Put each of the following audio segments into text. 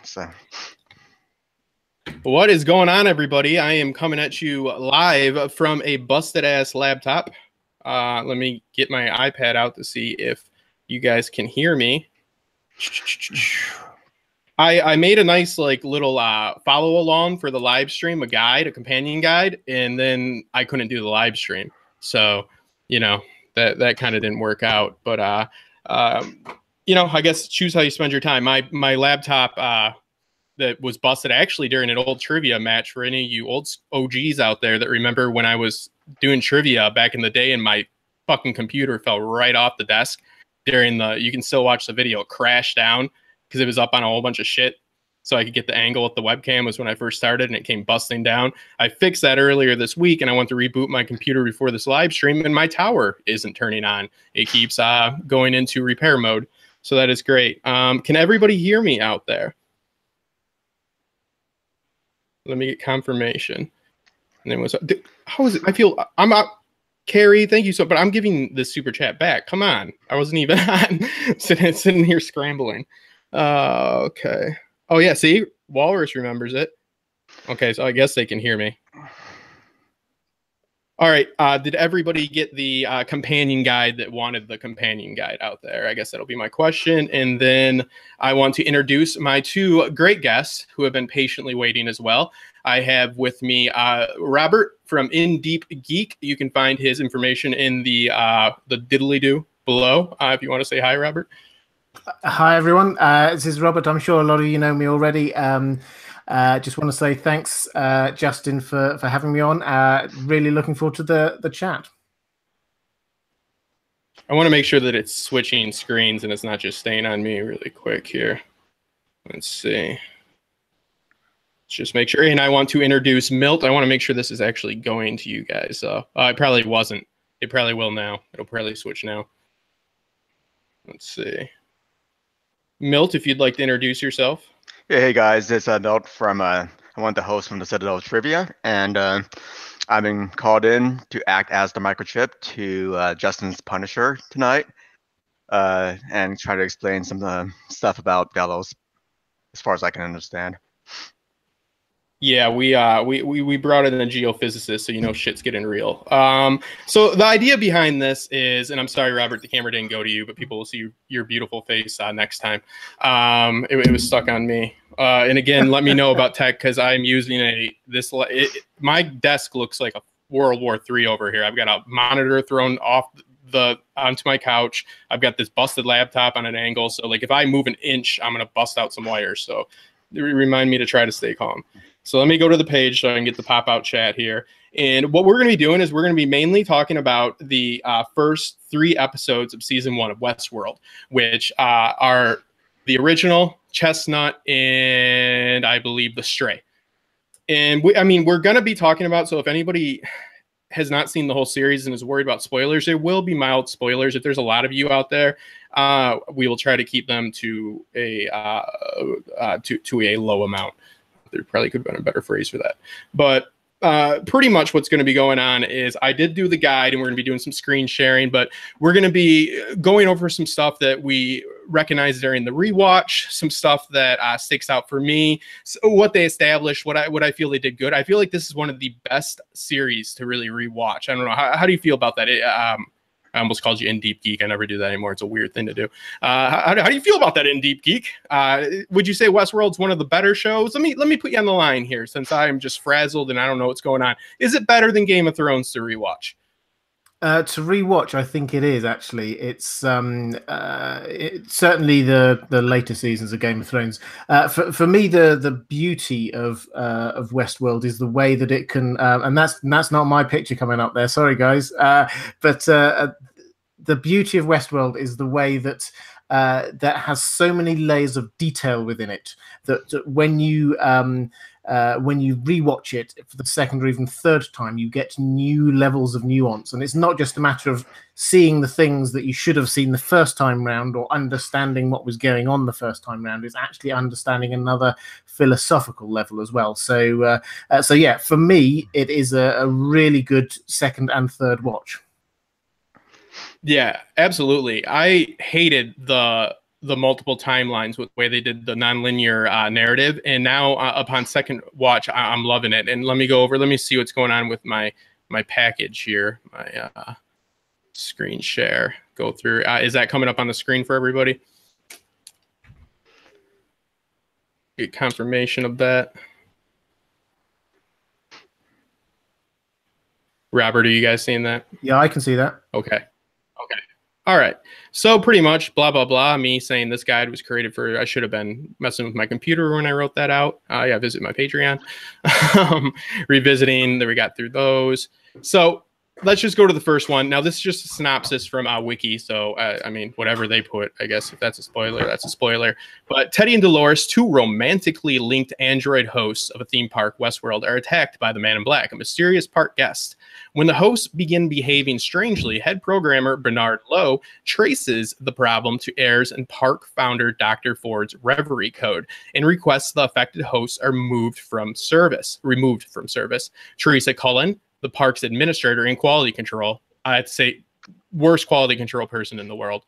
So, what is going on, everybody? I am coming at you live from a busted-ass laptop. Let me get my iPad out to see if you guys can hear me. I made a nice little follow along for the live stream, a companion guide, and then I couldn't do the live stream. So, that kind of didn't work out. But I guess choose how you spend your time. My laptop that was busted actually during an old trivia match for any of you old OGs out there that remember when I was doing trivia back in the day and my fucking computer fell right off the desk during you can still watch the video, it crashed down because it was up on a whole bunch of shit. So I could get the angle with the webcam was when I first started and it came busting down. I fixed that earlier this week and I went to reboot my computer before this live stream and my tower isn't turning on. It keeps going into repair mode. So that is great. Can everybody hear me out there? Let me get confirmation. And then how is it? I feel I'm out. Carrie, thank you but I'm giving the super chat back. Come on. I wasn't even on sitting here scrambling. Okay. Oh yeah, see? Walrus remembers it. Okay, so I guess they can hear me. All right. Did everybody get the companion guide that wanted the companion guide out there? I guess that'll be my question. And then I want to introduce my two great guests who have been patiently waiting as well. I have with me Robert from Deep Geek. You can find his information in the diddly-do below if you want to say hi, Robert. Hi, everyone. This is Robert. I'm sure a lot of you know me already. Just want to say thanks, Justin, for having me on. Really looking forward to the chat. I want to make sure that it's switching screens and it's not just staying on me really quick here. Let's see. Let's just make sure. And I want to introduce Milt. I want to make sure this is actually going to you guys. It probably wasn't. It probably will now. It'll probably switch now. Let's see. Milt, if you'd like to introduce yourself. yeah, hey guys, it's Milt from I'm one of the hosts from the Citadel Trivia, and I've been called in to act as the microchip to Justin's Punisher tonight, and try to explain some stuff about Delos, as far as I can understand. Yeah, we brought in a geophysicist, so shit's getting real. So the idea behind this is, and I'm sorry, Robert, the camera didn't go to you, but people will see your beautiful face next time. It was stuck on me. And again, let me know about tech because I'm using my desk looks like a World War III over here. I've got a monitor thrown onto my couch. I've got this busted laptop on an angle, so if I move an inch, I'm gonna bust out some wires. So remind me to try to stay calm. So let me go to the page so I can get the pop-out chat here. And what we're going to be doing is we're going to be mainly talking about the first 3 episodes of season 1 of Westworld, which are the original, Chestnut, and I believe The Stray. And we're going to be talking about, so if anybody has not seen the whole series and is worried about spoilers, there will be mild spoilers. If there's a lot of you out there, we will try to keep them to a low amount. There probably could have been a better phrase for that. But pretty much what's going to be going on is I did do the guide and we're going to be doing some screen sharing, but we're going to be going over some stuff that we recognized during the rewatch, some stuff that sticks out for me, so what they established, what I feel they did good. I feel like this is one of the best series to really rewatch. I don't know. How do you feel about that? I almost called you In Deep Geek. I never do that anymore. It's a weird thing to do. How do you feel about that, In Deep Geek? Would you say Westworld's one of the better shows? Let me put you on the line here since I am just frazzled and I don't know what's going on. Is it better than Game of Thrones to rewatch? To rewatch, I think it is actually. It's certainly the later seasons of Game of Thrones. For me, the beauty of Westworld is the way that it can, and that's not my picture coming up there. Sorry, guys. But the beauty of Westworld is the way that that has so many layers of detail within it that when you rewatch it for the second or even third time, you get new levels of nuance. And it's not just a matter of seeing the things that you should have seen the first time round or understanding what was going on the first time round. It's actually understanding another philosophical level as well. So yeah, for me, it is a really good second and third watch. Yeah, absolutely. I hated the the multiple timelines with the way they did the nonlinear narrative. And now upon second watch, I'm loving it. And let me see what's going on with my package here, my screen share. Go through. Is that coming up on the screen for everybody? Get confirmation of that. Robert, are you guys seeing that? Yeah, I can see that. Okay. All right. So pretty much blah, blah, blah. Me saying this guide was created for, I should have been messing with my computer when I wrote that out. Yeah, visit my Patreon. Revisiting, we got through those. So let's just go to the first one. Now, this is just a synopsis from Wiki. So, I mean, whatever they put, I guess if that's a spoiler, that's a spoiler. But Teddy and Dolores, two romantically linked android hosts of a theme park, Westworld, are attacked by the Man in Black, a mysterious park guest. When the hosts begin behaving strangely, head programmer Bernard Lowe traces the problem to Ayers and park founder Dr. Ford's Reverie code and requests the affected hosts are removed from service. Teresa Cullen, the park's administrator in quality control, I'd say worst quality control person in the world,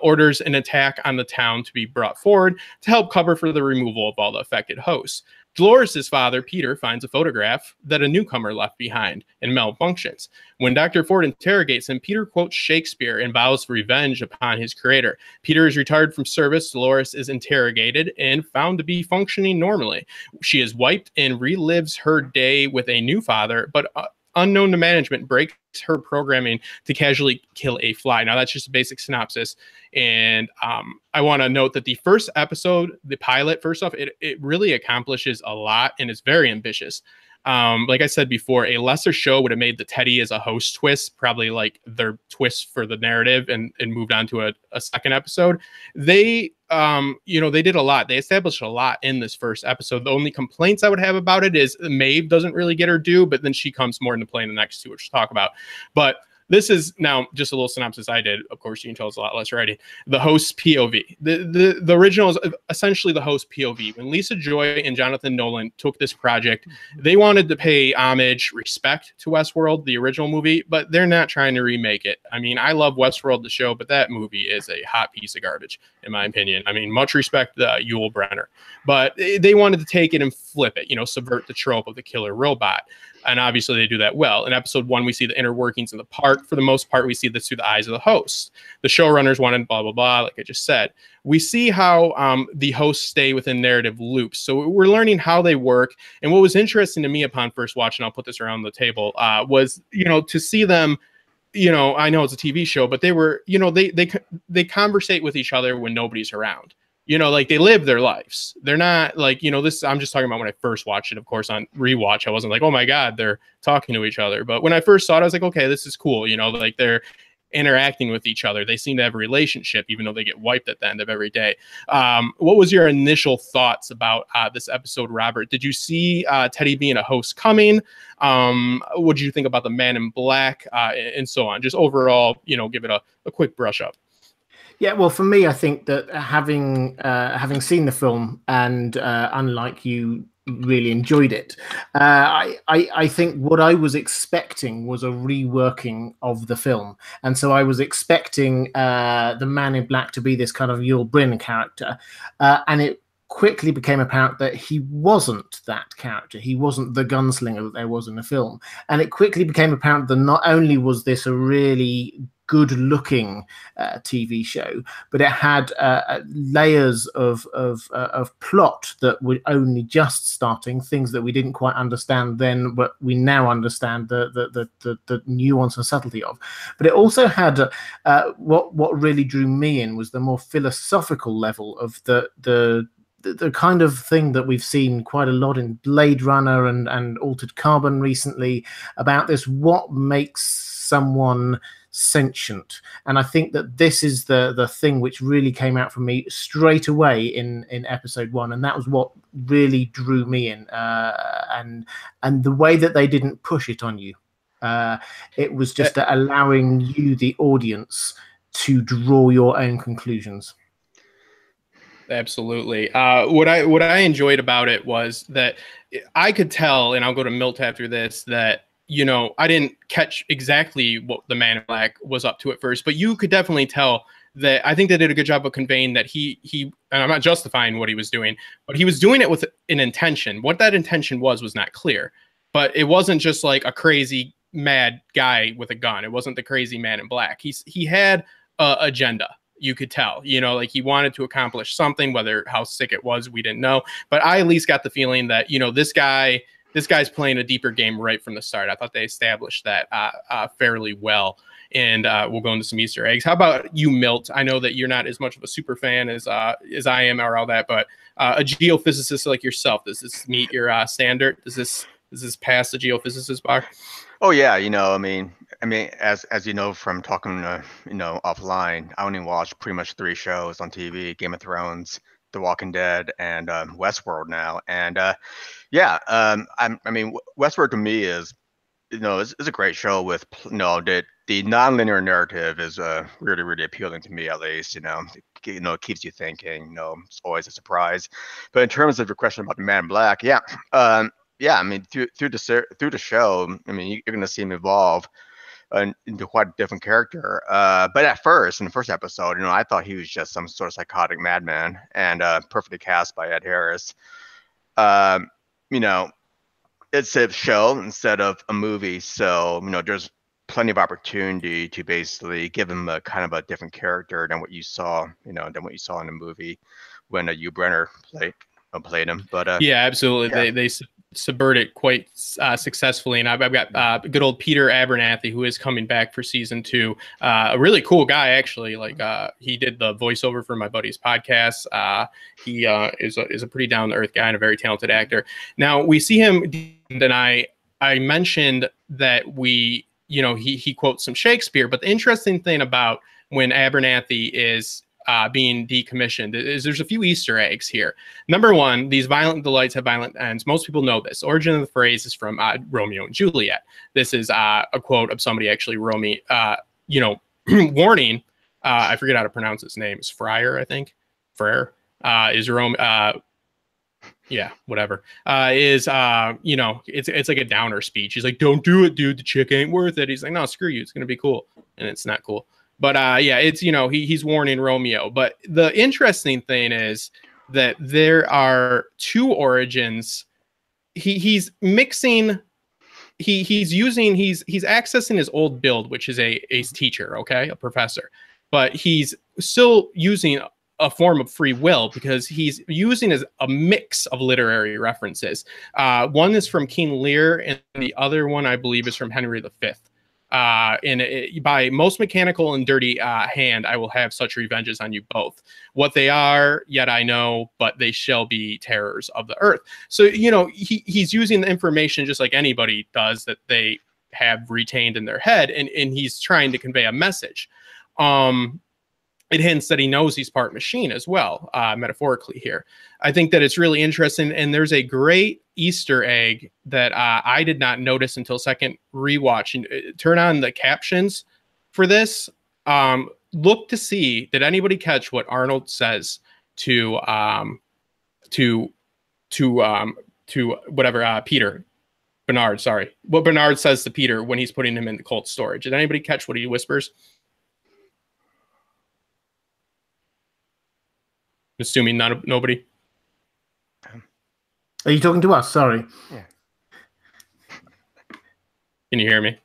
orders an attack on the town to be brought forward to help cover for the removal of all the affected hosts. Dolores' father, Peter, finds a photograph that a newcomer left behind and malfunctions. When Dr. Ford interrogates him, Peter quotes Shakespeare and vows revenge upon his creator. Peter is retired from service. Dolores is interrogated and found to be functioning normally. She is wiped and relives her day with a new father, but unknown to management breaks her programming to casually kill a fly. Now, that's just a basic synopsis. And I want to note that the first episode, the pilot, first off, it really accomplishes a lot and is very ambitious. Like I said before, a lesser show would have made the Teddy as a host twist, probably like their twist for the narrative, and moved on to a second episode. They, they did a lot. They established a lot in this first episode. The only complaints I would have about it is Maeve doesn't really get her due, but then she comes more into play in the next two, which we'll talk about. But this is now just a little synopsis I did. Of course, you can tell us a lot less writing. The host's POV. The original is essentially the host POV. When Lisa Joy and Jonathan Nolan took this project, they wanted to pay homage, respect to Westworld, the original movie, but they're not trying to remake it. I mean, I love Westworld, the show, but that movie is a hot piece of garbage, in my opinion. I mean, much respect to Yul Brynner, but they wanted to take it and flip it, subvert the trope of the killer robot. And obviously they do that well. In episode 1, we see the inner workings of the park. For the most part, we see this through the eyes of the host. The showrunners wanted blah, blah, blah, like I just said. We see how the hosts stay within narrative loops. So we're learning how they work. And what was interesting to me upon first watch, and I'll put this around the table, was, to see them, I know it's a TV show, but they were, they conversate with each other when nobody's around. Like they live their lives. They're not like, this, I'm just talking about when I first watched it. Of course, on rewatch, I wasn't like, oh my God, they're talking to each other. But when I first saw it, I was like, okay, this is cool. Like they're interacting with each other. They seem to have a relationship, even though they get wiped at the end of every day. What was your initial thoughts about this episode, Robert? Did you see Teddy being a host coming? What did you think about the Man in Black and so on? Just overall, give it a quick brush up. Yeah, well, for me, I think that having seen the film and unlike you, really enjoyed it. I think what I was expecting was a reworking of the film, and so I was expecting the Man in Black to be this kind of Yul Brynner character, and it quickly became apparent that he wasn't that character. He wasn't the gunslinger that there was in the film, and it quickly became apparent that not only was this a really good-looking TV show, but it had layers of plot that were only just starting, things that we didn't quite understand then, but we now understand the nuance and subtlety of. But it also had what really drew me in was the more philosophical level of the kind of thing that we've seen quite a lot in Blade Runner and Altered Carbon recently about this: what makes someone sentient. And I think that this is the thing which really came out for me straight away in episode 1, and that was what really drew me in, and the way that they didn't push it on you. It was just allowing you, the audience, to draw your own conclusions. Absolutely. What I enjoyed about it was that I could tell, and I'll go to Milt after this, that I didn't catch exactly what the Man in Black was up to at first, but you could definitely tell that I think they did a good job of conveying that he and I'm not justifying what he was doing, but he was doing it with an intention. What that intention was not clear, but it wasn't just like a crazy mad guy with a gun. It wasn't the crazy man in black. He had a agenda. You could tell, you know, like he wanted to accomplish something, whether how sick it was, we didn't know. But I at least got the feeling that, you know, this guy's playing a deeper game right from the start. I thought they established that fairly well. And we'll go into some Easter eggs. How about you, Milt? I know that you're not as much of a super fan as I am or all that, but a geophysicist like yourself, does this meet your standard? Does this pass the geophysicist bar? Oh yeah, you know, I mean, as you know from talking, you know, offline, I only watched pretty much 3 shows on TV: Game of Thrones, The Walking Dead, and Westworld now. And yeah, I mean, Westworld to me is, you know, it's a great show with, you know, the non-linear narrative is really, really appealing to me, at least. You know, it keeps you thinking. You know, it's always a surprise. But in terms of your question about the Man in Black, yeah. Yeah, I mean, through the show, I mean, you're going to see him evolve into quite a different character. But at first, in the first episode, you know, I thought he was just some sort of psychotic madman, and perfectly cast by Ed Harris. You know, it's a show instead of a movie, so, you know, there's plenty of opportunity to basically give him a kind of a different character than what you saw, in the movie when Hugh Brenner played him. But yeah, absolutely. Yeah. They subvert it quite successfully, and I've got good old Peter Abernathy, who is coming back for season 2. A really cool guy, actually. Like he did the voiceover for my buddy's podcast. He is a pretty down to earth guy and a very talented actor. Now we see him, and I mentioned that he quotes some Shakespeare, but the interesting thing about when Abernathy is being decommissioned is there's a few Easter eggs here. Number one, these violent delights have violent ends. Most people know this. Origin of the phrase is from Romeo and Juliet. This is a quote of somebody actually, warning. I forget how to pronounce his name. It's Friar, I think. Frere is Romeo. Yeah, whatever. It's like a downer speech. He's like, "Don't do it, dude. The chick ain't worth it." He's like, "No, screw you. It's gonna be cool," and it's not cool. But yeah, it's, you know, he's warning Romeo. But the interesting thing is that there are 2 origins. He's mixing. He's accessing his old build, which is a teacher, okay, a professor, but he's still using a form of free will because he's using as a mix of literary references. One is from King Lear, and the other one, I believe, is from Henry V. By most mechanical and dirty hand, I will have such revenges on you both. What they are, yet I know, but they shall be terrors of the earth. So, you know, he's using the information just like anybody does that they have retained in their head, and he's trying to convey a message. It hints that he knows he's part machine as well, metaphorically here. I think that it's really interesting, and there's a great Easter egg that I did not notice until second rewatch. And turn on the captions for this. Look to see, did anybody catch what Arnold says to Peter? Bernard, sorry. What Bernard says to Peter when he's putting him in the cold storage. Did anybody catch what he whispers? Assuming nobody. Are you talking to us? Sorry. Yeah. Can you hear me?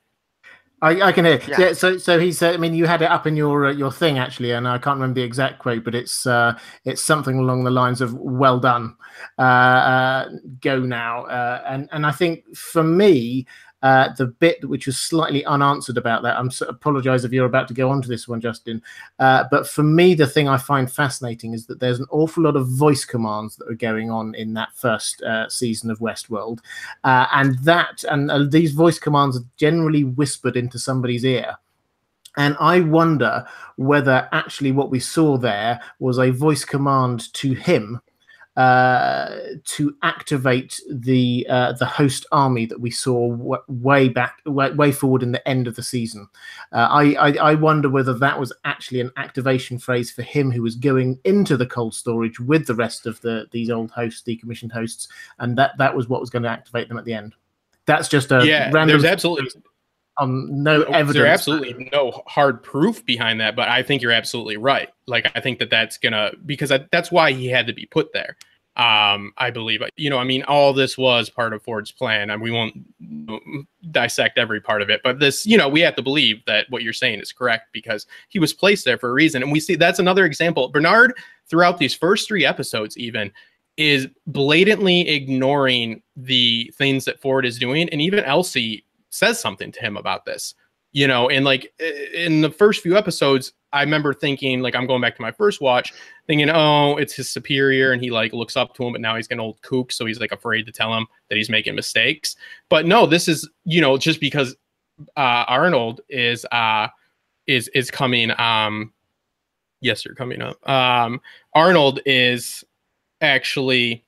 I can hear. Yeah. So he said. I mean, you had it up in your thing actually, and I can't remember the exact quote, but it's something along the lines of "Well done, go now." And I think for me, the bit which was slightly unanswered about that, apologize if you're about to go on to this one, Justin. But for me, the thing I find fascinating is that there's an awful lot of voice commands that are going on in that first season of Westworld, and these voice commands are generally whispered into somebody's ear. And I wonder whether actually what we saw there was a voice command to him to activate the host army that we saw way forward in the end of the season. I wonder whether that was actually an activation phrase for him, who was going into the cold storage with the rest of these old hosts, decommissioned hosts, and that was what was going to activate them at the end. That's just a random. There's absolutely. No evidence. There's absolutely no hard proof behind that, but I think you're absolutely right. Like, I think that's gonna, because that's why he had to be put there. I believe, I mean, all this was part of Ford's plan, and we won't dissect every part of it, but this, we have to believe that what you're saying is correct because he was placed there for a reason. And we see that's another example. Bernard, throughout these first 3 episodes, even, is blatantly ignoring the things that Ford is doing. And even Elsie says something to him about this, and like in the first few episodes, I remember thinking, like, I'm going back to my first watch thinking, oh, it's his superior. And he like looks up to him, but now he's an old kook. So he's like afraid to tell him that he's making mistakes. But no, this is, just because Arnold is coming. Yes, you're coming up. Arnold is actually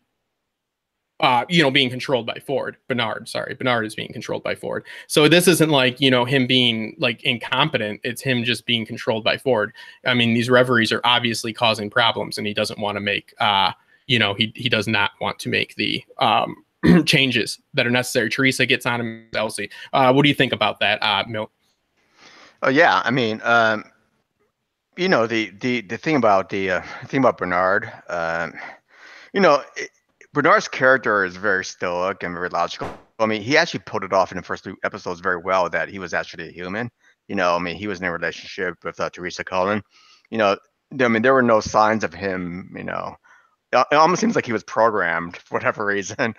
being controlled by Ford. Bernard is being controlled by Ford. So this isn't like, him being like incompetent. It's him just being controlled by Ford. I mean, these reveries are obviously causing problems, and he doesn't want to make, he does not want to make the changes that are necessary. Teresa gets on him, Elsie. What do you think about that, Milt? Oh yeah, I mean, the thing about Bernard, Bernard's character is very stoic and very logical. I mean, he actually pulled it off in the first 2 episodes very well that he was actually a human. I mean, he was in a relationship with Teresa Cullen. I mean, there were no signs of him, it almost seems like he was programmed for whatever reason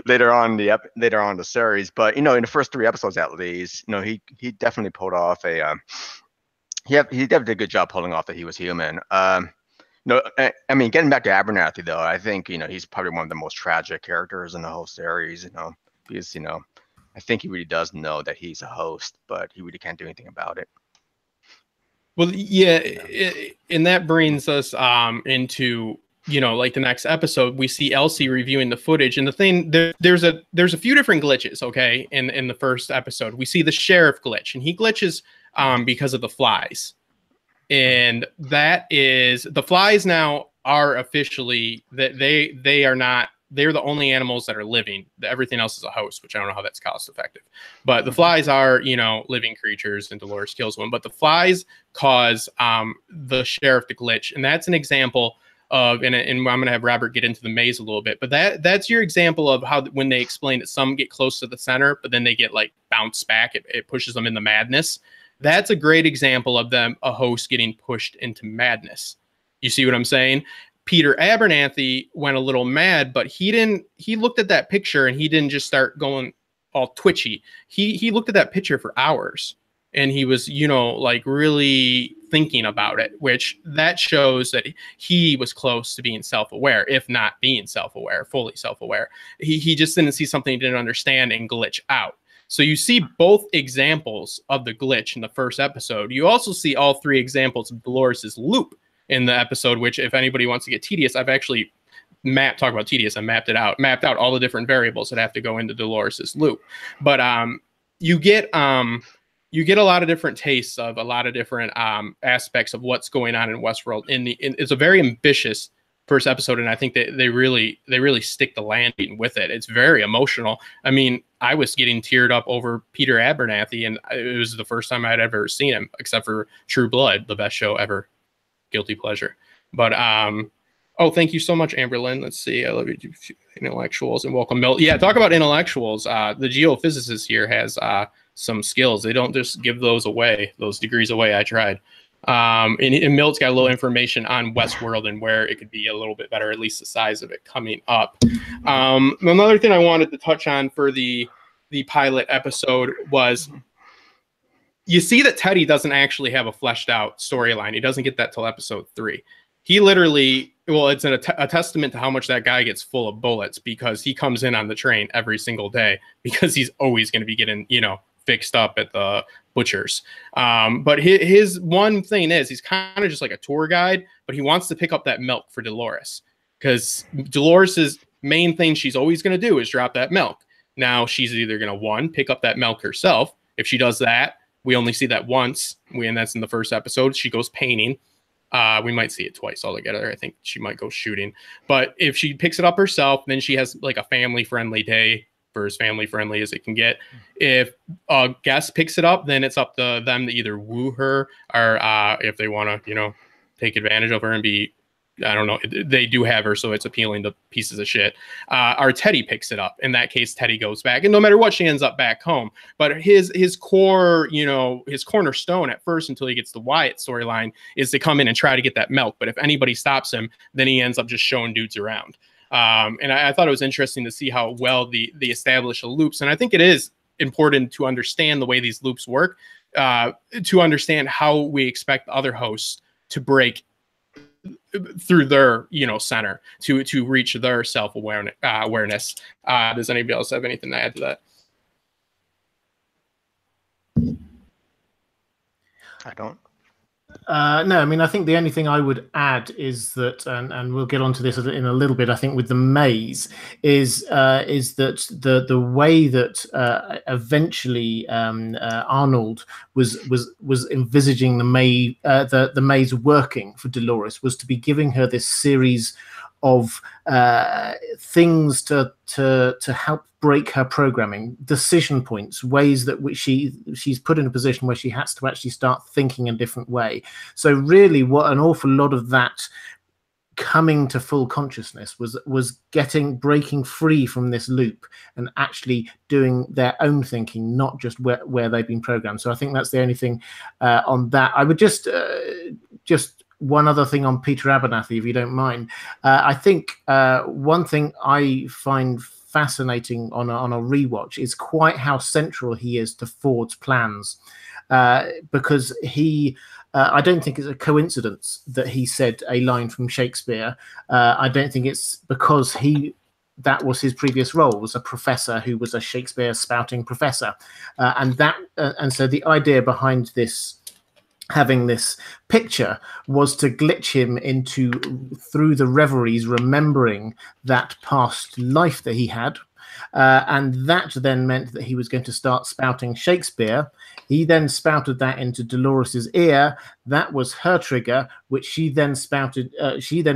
later on in the series. But, in the first 3 episodes at least, he definitely pulled off he definitely did a good job pulling off that he was human. No, I mean, getting back to Abernathy though, I think he's probably one of the most tragic characters in the whole series. Because I think he really does know that he's a host, but he really can't do anything about it. Well, yeah, and that brings us into like the next episode. We see Elsie reviewing the footage, and the thing there's a few different glitches. Okay, in the first episode, we see the sheriff glitch, and he glitches because of the flies. And that is, the flies now are officially that they are not, they're the only animals that are living. Everything else is a host, which I don't know how that's cost effective. But the flies are, living creatures, and Dolores kills one. But the flies cause the sheriff to glitch. And that's an example of, and I'm going to have Robert get into the maze a little bit, but that's your example of how, when they explain that some get close to the center, but then they get like bounced back, it pushes them into madness. That's a great example of a host getting pushed into madness. You see what I'm saying? Peter Abernathy went a little mad, but he looked at that picture and he didn't just start going all twitchy. He looked at that picture for hours, and he was, like really thinking about it, which that shows that he was close to being self-aware, if not being self-aware, fully self-aware. He just didn't see something he didn't understand and glitch out. So you see both examples of the glitch in the first episode. You also see all 3 examples of Dolores's loop in the episode, which, if anybody wants to get tedious, I've actually mapped out all the different variables that have to go into Dolores's loop. But you get a lot of different tastes of a lot of different aspects of what's going on in Westworld. It's a very ambitious first episode, and I think that they really stick the landing with it. It's very emotional. I mean, I was getting teared up over Peter Abernathy, and it was the first time I'd ever seen him, except for True Blood, the best show ever. Guilty pleasure. But thank you so much, Amberlyn. Let's see. I love you, intellectuals, and welcome, Milt. Yeah, talk about intellectuals. The geophysicist here has some skills. They don't just give those degrees away. I tried. And Milt's got a little information on Westworld and where it could be a little bit better, at least the size of it coming up. Another thing I wanted to touch on for the pilot episode was, you see that Teddy doesn't actually have a fleshed out storyline. He doesn't get that till episode 3. He literally, it's a testament to how much that guy gets full of bullets, because he comes in on the train every single day because he's always going to be getting, fixed up at the butchers. But his one thing is, he's kind of just like a tour guide, but he wants to pick up that milk for Dolores, because Dolores's main thing she's always going to do is drop that milk. Now she's either going to, pick up that milk herself. If she does that, we only see that once, and that's in the first episode. She goes painting. We might see it twice altogether. I think she might go shooting. But if she picks it up herself, then she has like a family-friendly day for as family friendly as it can get. If a guest picks it up, then it's up to them to either woo her or if they want to, you know, take advantage of her and be, I don't know, they do have her, so it's appealing to pieces of shit. Our Teddy picks it up. In that case, Teddy goes back, and no matter what, she ends up back home. But his core, you know, his cornerstone at first, until he gets the Wyatt storyline, is to come in and try to get that milk. But if anybody stops him, then he ends up just showing dudes around. And I thought it was interesting to see how well they establish the loops, and I think it is important to understand the way these loops work, to understand how we expect other hosts to break through their, you know, center to reach their awareness. Does anybody else have anything to add to that? I don't. No, I mean, I think the only thing I would add is that, and we'll get onto this in a little bit, I think, with the maze, is that the way that eventually Arnold was envisaging the maze working for Dolores was to be giving her this series of things to help break her programming, decision points, ways that which she's put in a position where she has to actually start thinking a different way. So really, what an awful lot of that coming to full consciousness was breaking free from this loop and actually doing their own thinking, not just where they've been programmed. So I think that's the only thing on that. I would just one other thing on Peter Abernathy, if you don't mind. I think one thing I find fascinating on a rewatch is quite how central he is to Ford's plans, because I don't think it's a coincidence that he said a line from Shakespeare. I don't think it's because that was his previous role, was a professor who was a Shakespeare spouting professor, and so the idea behind this, having this picture, was to glitch him through the reveries, remembering that past life that he had. And that then meant that he was going to start spouting Shakespeare. He then spouted that into Dolores's ear. That was her trigger, which she then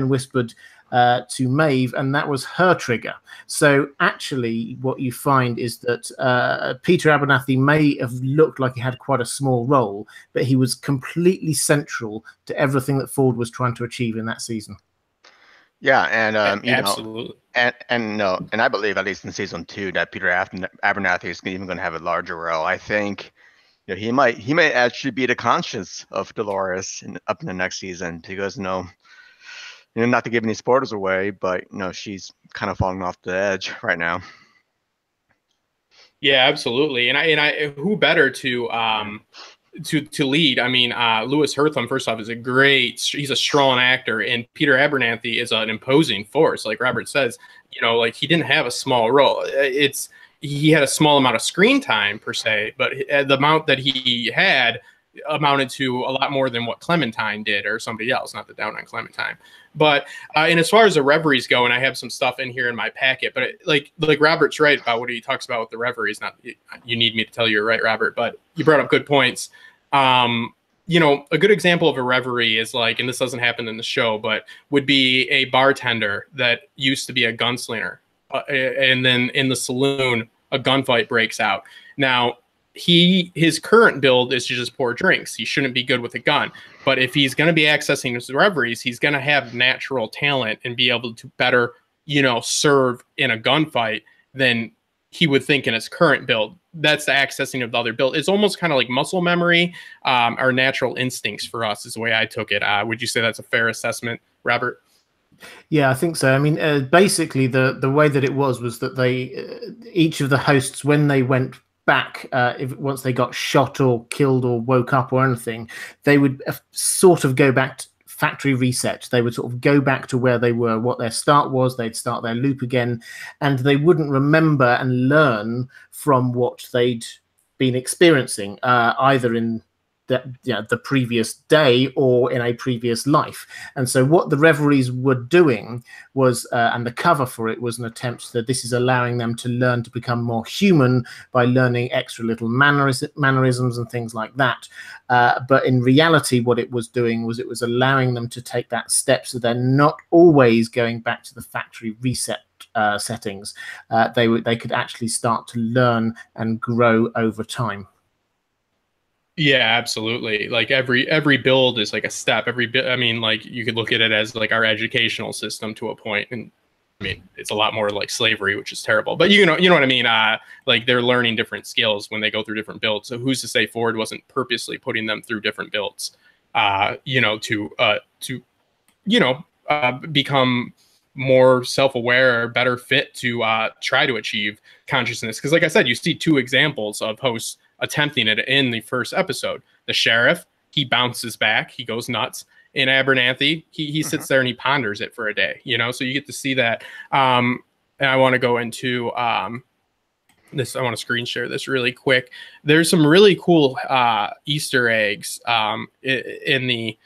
whispered to Maeve, and that was her trigger. So actually what you find is that Peter Abernathy may have looked like he had quite a small role, but he was completely central to everything that Ford was trying to achieve in that season. Yeah, and absolutely. And I believe, at least in season 2, that Peter Abernathy is even going to have a larger role. I think, you know, he may actually be the conscience of Dolores up in the next season, because not to give any spoilers away, but she's kind of falling off the edge right now. Yeah, absolutely. And I who better to lead? I mean, Louis Herthum, first off, he's a strong actor, and Peter Abernathy is an imposing force. Like Robert says, like he didn't have a small role. He had a small amount of screen time per se, but the amount that he had amounted to a lot more than what Clementine did or somebody else. Not the down on Clementine, but and as far as the reveries go, and I have some stuff in here in my packet, but like Robert's right about what he talks about with the reveries. Not you need me to tell you you're right, Robert, but you brought up good points. A good example of a reverie is like, and this doesn't happen in the show, but would be a bartender that used to be a gunslinger, and then in the saloon a gunfight breaks out. Now his current build is to just pour drinks. He shouldn't be good with a gun, but if he's going to be accessing his reveries, he's going to have natural talent and be able to better, serve in a gunfight than he would think in his current build. That's the accessing of the other build. It's almost kind of like muscle memory, or natural instincts for us is the way I took it. Would you say that's a fair assessment, Robert? Yeah, I think so. I mean, basically the way that it was that each of the hosts, when they went back, once they got shot or killed or woke up or anything, they would sort of go back to factory reset. They would sort of go back to where they were, what their start was. They'd start their loop again, and they wouldn't remember and learn from what they'd been experiencing, either in the previous day or in a previous life. And so what the reveries were doing was, and the cover for it was an attempt that this is allowing them to learn to become more human by learning extra little mannerisms and things like that. But in reality, what it was doing was it was allowing them to take that step, so they're not always going back to the factory reset settings, they could actually start to learn and grow over time. Yeah, absolutely. Like every build is like a step. I mean, like you could look at it as like our educational system to a point, and I mean, it's a lot more like slavery, which is terrible. But you know what I mean. Like they're learning different skills when they go through different builds. So who's to say Ford wasn't purposely putting them through different builds? Become more self-aware or better fit to try to achieve consciousness. Because like I said, you see two examples of hosts attempting it in the first episode. The sheriff, he bounces back, he goes nuts. In Abernathy, he sits there and he ponders it for a day, so you get to see that. And I want to go into this. I want to screen share this really quick. There's some really cool Easter eggs in the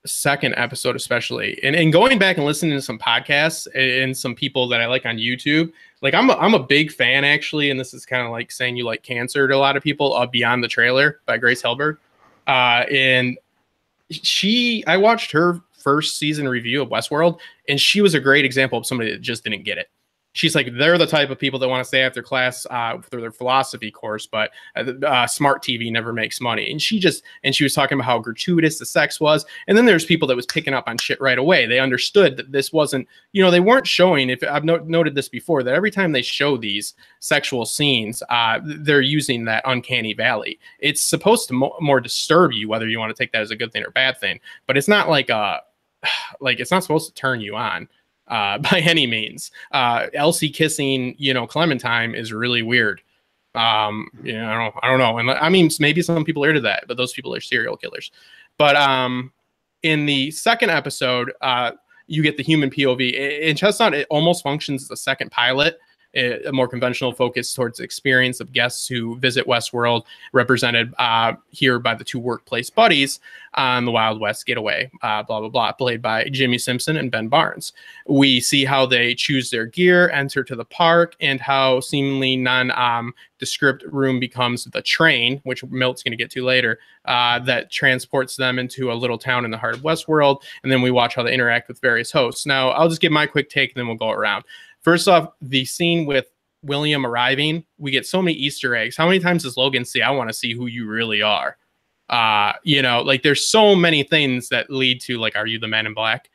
second episode, especially, and going back and listening to some podcasts and some people that I like on YouTube. Like I'm a big fan, actually, and this is kind of like saying you like cancer to a lot of people, of Beyond the Trailer by Grace Helberg. And I watched her first season review of Westworld, and she was a great example of somebody that just didn't get it. She's like, they're the type of people that want to stay after class for their philosophy course, but smart TV never makes money. And she was talking about how gratuitous the sex was. And then there's people that was picking up on shit right away. They understood that this wasn't, they weren't showing, if I've noted this before, that every time they show these sexual scenes, they're using that uncanny valley. It's supposed to more disturb you, whether you want to take that as a good thing or bad thing. But it's not like it's not supposed to turn you on. By any means. Elsie kissing, Clementine is really weird. I don't know. And I mean, maybe some people are into that, but those people are serial killers. But in the second episode, you get the human POV. In Chestnut, it almost functions as a second pilot, a more conventional focus towards the experience of guests who visit Westworld, represented here by the two workplace buddies on the Wild West getaway, blah, blah, blah, played by Jimmy Simpson and Ben Barnes. We see how they choose their gear, enter to the park, and how seemingly nondescript room becomes the train, which Milt's going to get to later, that transports them into a little town in the heart of Westworld. And then we watch how they interact with various hosts. Now, I'll just give my quick take, and then we'll go around. First off, the scene with William arriving, we get so many Easter eggs. How many times does Logan say, I want to see who you really are? There's so many things that lead to, like, are you the Man in Black?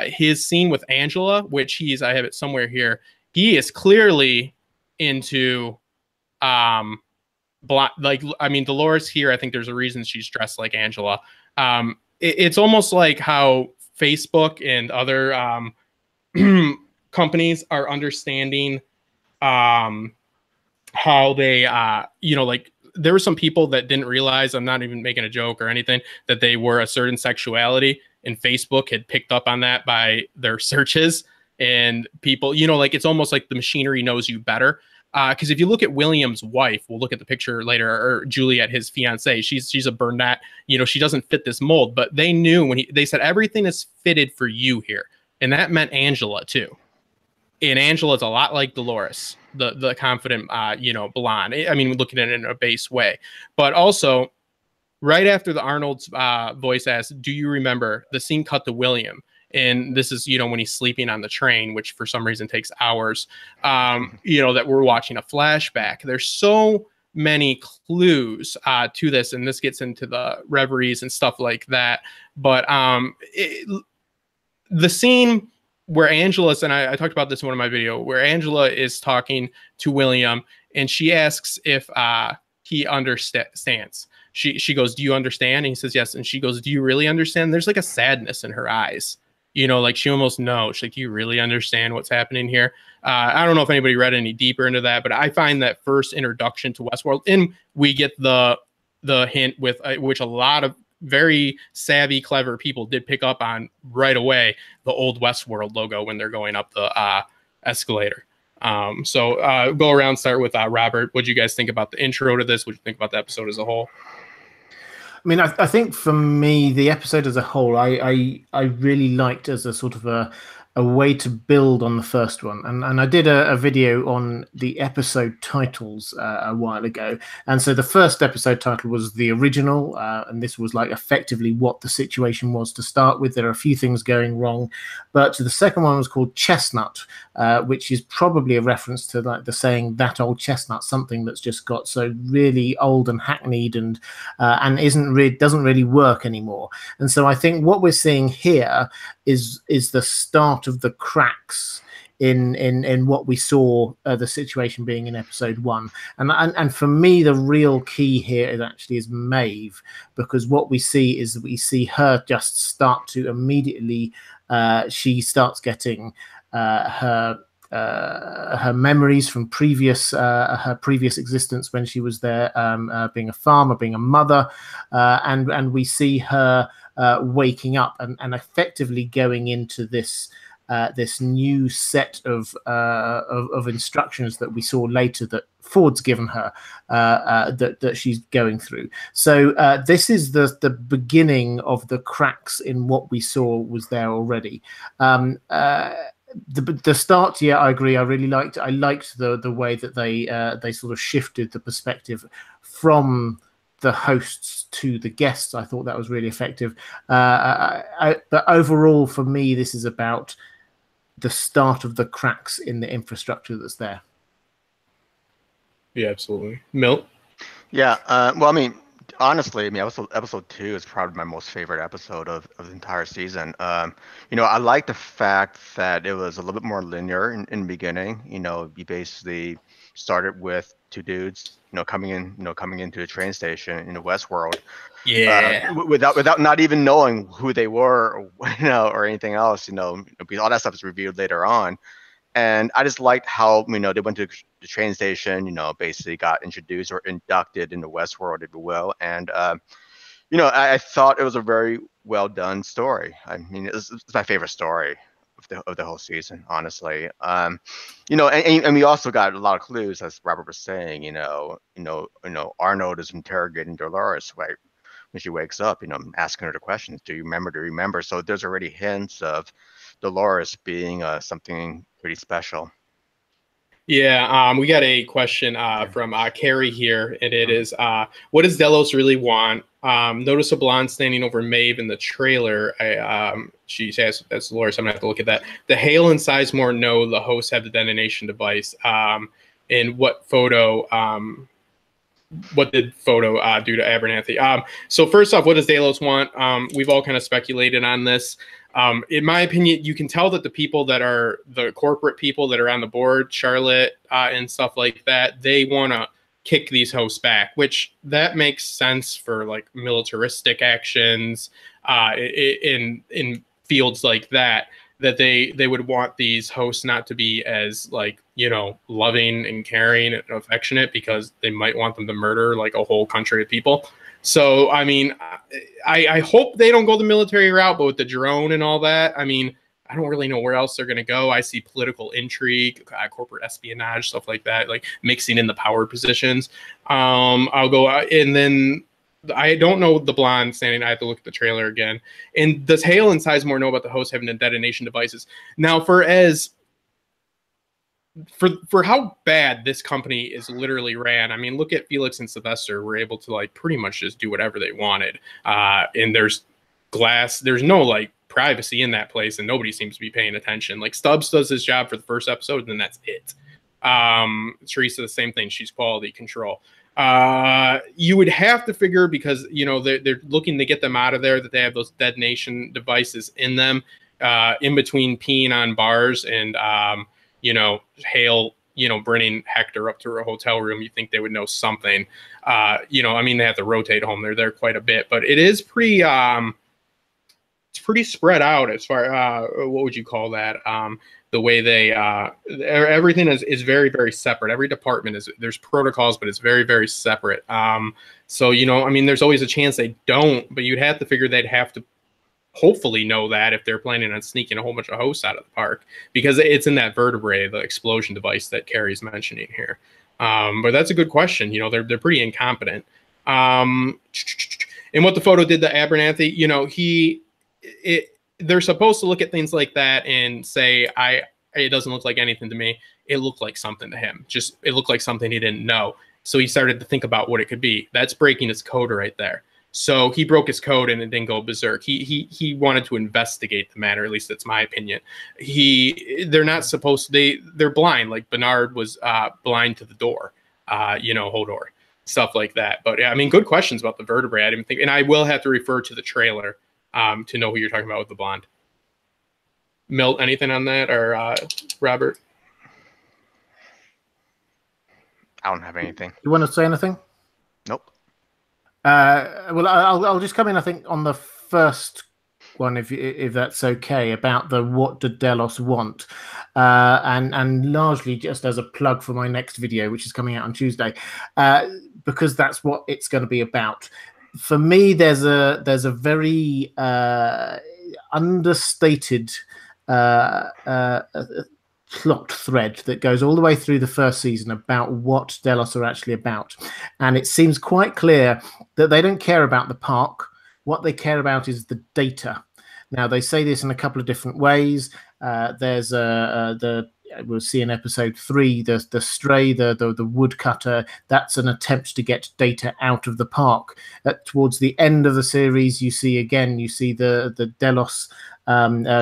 His scene with Angela, which I have it somewhere here. He is clearly into, Dolores here. I think there's a reason she's dressed like Angela. It's almost like how Facebook and other, companies are understanding how they there were some people that didn't realize, I'm not even making a joke or anything, that they were a certain sexuality, and Facebook had picked up on that by their searches, and people, it's almost like the machinery knows you better. Because if you look at William's wife, we'll look at the picture later, or Juliet, his fiance, she's a brunette, she doesn't fit this mold, but they knew they said everything is fitted for you here. And that meant Angela too. And Angela's a lot like Dolores, the confident, blonde. I mean, looking at it in a base way. But also, right after the Arnold's voice asks, do you remember, the scene cut to William? And this is, when he's sleeping on the train, which for some reason takes hours, that we're watching a flashback. There's so many clues to this, and this gets into the reveries and stuff like that. But the scene where Angela's, and I talked about this in one of my videos, where Angela is talking to William, and she asks if he understands. She goes, do you understand? And he says, yes. And she goes, do you really understand? There's like a sadness in her eyes. Like she almost knows. She's like, do you really understand what's happening here? I don't know if anybody read any deeper into that, but I find that first introduction to Westworld, and we get the hint with which a lot of very savvy, clever people did pick up on right away, the old Westworld logo when they're going up the escalator. So go around, start with Robert. What do you guys think about the intro to this? What do you think about the episode as a whole? I mean, I think for me, the episode as a whole, I really liked as a sort of a way to build on the first one. And I did a video on the episode titles a while ago. And so the first episode title was the original, and this was like effectively what the situation was to start with. There are a few things going wrong, but the second one was called Chestnut, which is probably a reference to like the saying "that old chestnut," something that's just got so really old and hackneyed and doesn't really work anymore. And so I think what we're seeing here is the start of the cracks in what we saw the situation being in episode 1. And for me, the real key here is Maeve, because what we see is that we see her just start to immediately she starts getting her memories from her previous existence when she was there, being a farmer, being a mother, and we see her waking up and effectively going into this new set of instructions that we saw later that Ford's given her, that she's going through. So this is the beginning of the cracks in what we saw was there already. The start, yeah, I agree. I really liked. I liked the way that they sort of shifted the perspective from the hosts to the guests. I thought that was really effective. But overall, for me, this is about the start of the cracks in the infrastructure that's there. Yeah, absolutely. Milt? Yeah, well, I mean, honestly, I mean, episode 2 is probably my most favorite episode of the entire season. You know, I like the fact that it was a little bit more linear in the beginning. You know, you basically started with 2 dudes, coming into a train station in the Westworld. Yeah. Without not even knowing who they were, or anything else, because all that stuff is revealed later on. And I just liked how, they went to the train station, basically got introduced or inducted into Westworld, if you will. And, I thought it was a very well done story. I mean, it's my favorite story of the whole season, honestly. And we also got a lot of clues, as Robert was saying. Arnold is interrogating Dolores, right, when she wakes up, asking her the questions. Do you remember? So there's already hints of Dolores being something pretty special. Yeah, we got a question from Carrie here, and it is, what does Delos really want? Notice a blonde standing over Maeve in the trailer. She says, that's Dolores, I'm going to have to look at that. The Hale and Sizemore know the hosts have the detonation device. And what did Photo do to Abernathy? So first off, what does Delos want? We've all kind of speculated on this. In my opinion, you can tell that the people that are the corporate people that are on the board, Charlotte and stuff like that, they want to kick these hosts back, which that makes sense for like militaristic actions in fields like that they would want these hosts not to be as like, loving and caring and affectionate, because they might want them to murder like a whole country of people. So, I mean, I hope they don't go the military route, but with the drone and all that, I mean, I don't really know where else they're going to go. I see political intrigue, corporate espionage, stuff like that, like mixing in the power positions. I'll go out, and then I don't know the blonde standing. I have to look at the trailer again. And does Hale and Sizemore know about the host having the detonation devices? Now, for how bad this company is literally ran, I mean, look at Felix and Sylvester were able to like pretty much just do whatever they wanted. And there's glass, there's no like privacy in that place, and nobody seems to be paying attention. Like Stubbs does his job for the first episode, and then that's it. Teresa, the same thing. She's quality control. You would have to figure, because they're looking to get them out of there, that they have those detonation devices in them, in between peeing on bars and Hale, bringing Hector up to her hotel room. You think they would know something. I mean, they have to rotate home. They're there quite a bit, but it is pretty it's pretty spread out as far what would you call that? The way they everything is very, very separate. Every department there's protocols, but it's very, very separate. So I mean, there's always a chance they don't, but you'd have to figure they'd have to hopefully know that if they're planning on sneaking a whole bunch of hosts out of the park, because it's in that vertebrae, the explosion device that Carrie's mentioning here. But that's a good question. They're pretty incompetent. And what the Photo did to Abernathy, they're supposed to look at things like that and say, it doesn't look like anything to me. It looked like something to him. Just, it looked like something he didn't know. So he started to think about what it could be. That's breaking his code right there. So he broke his code and it didn't go berserk. He wanted to investigate the matter. At least that's my opinion. They're not supposed to, they're blind. Like Bernard was blind to the door, Hodor, stuff like that. But yeah, I mean, good questions about the vertebrae. I didn't think, and I will have to refer to the trailer to know who you're talking about with the blonde. Milt, anything on that, or Robert? I don't have anything. You want to say anything? Nope. Well, I'll just come in, I think, on the first one, if that's okay, about the what did Delos want, and largely just as a plug for my next video, which is coming out on Tuesday, because that's what it's going to be about. For me, there's a very understated plot thread that goes all the way through the first season about what Delos are actually about, and it seems quite clear that they don't care about the park. What they care about is the data. Now, they say this in a couple of different ways. There's we'll see in episode 3, the stray, the woodcutter. That's an attempt to get data out of the park. Towards the end of the series, you see the Delos,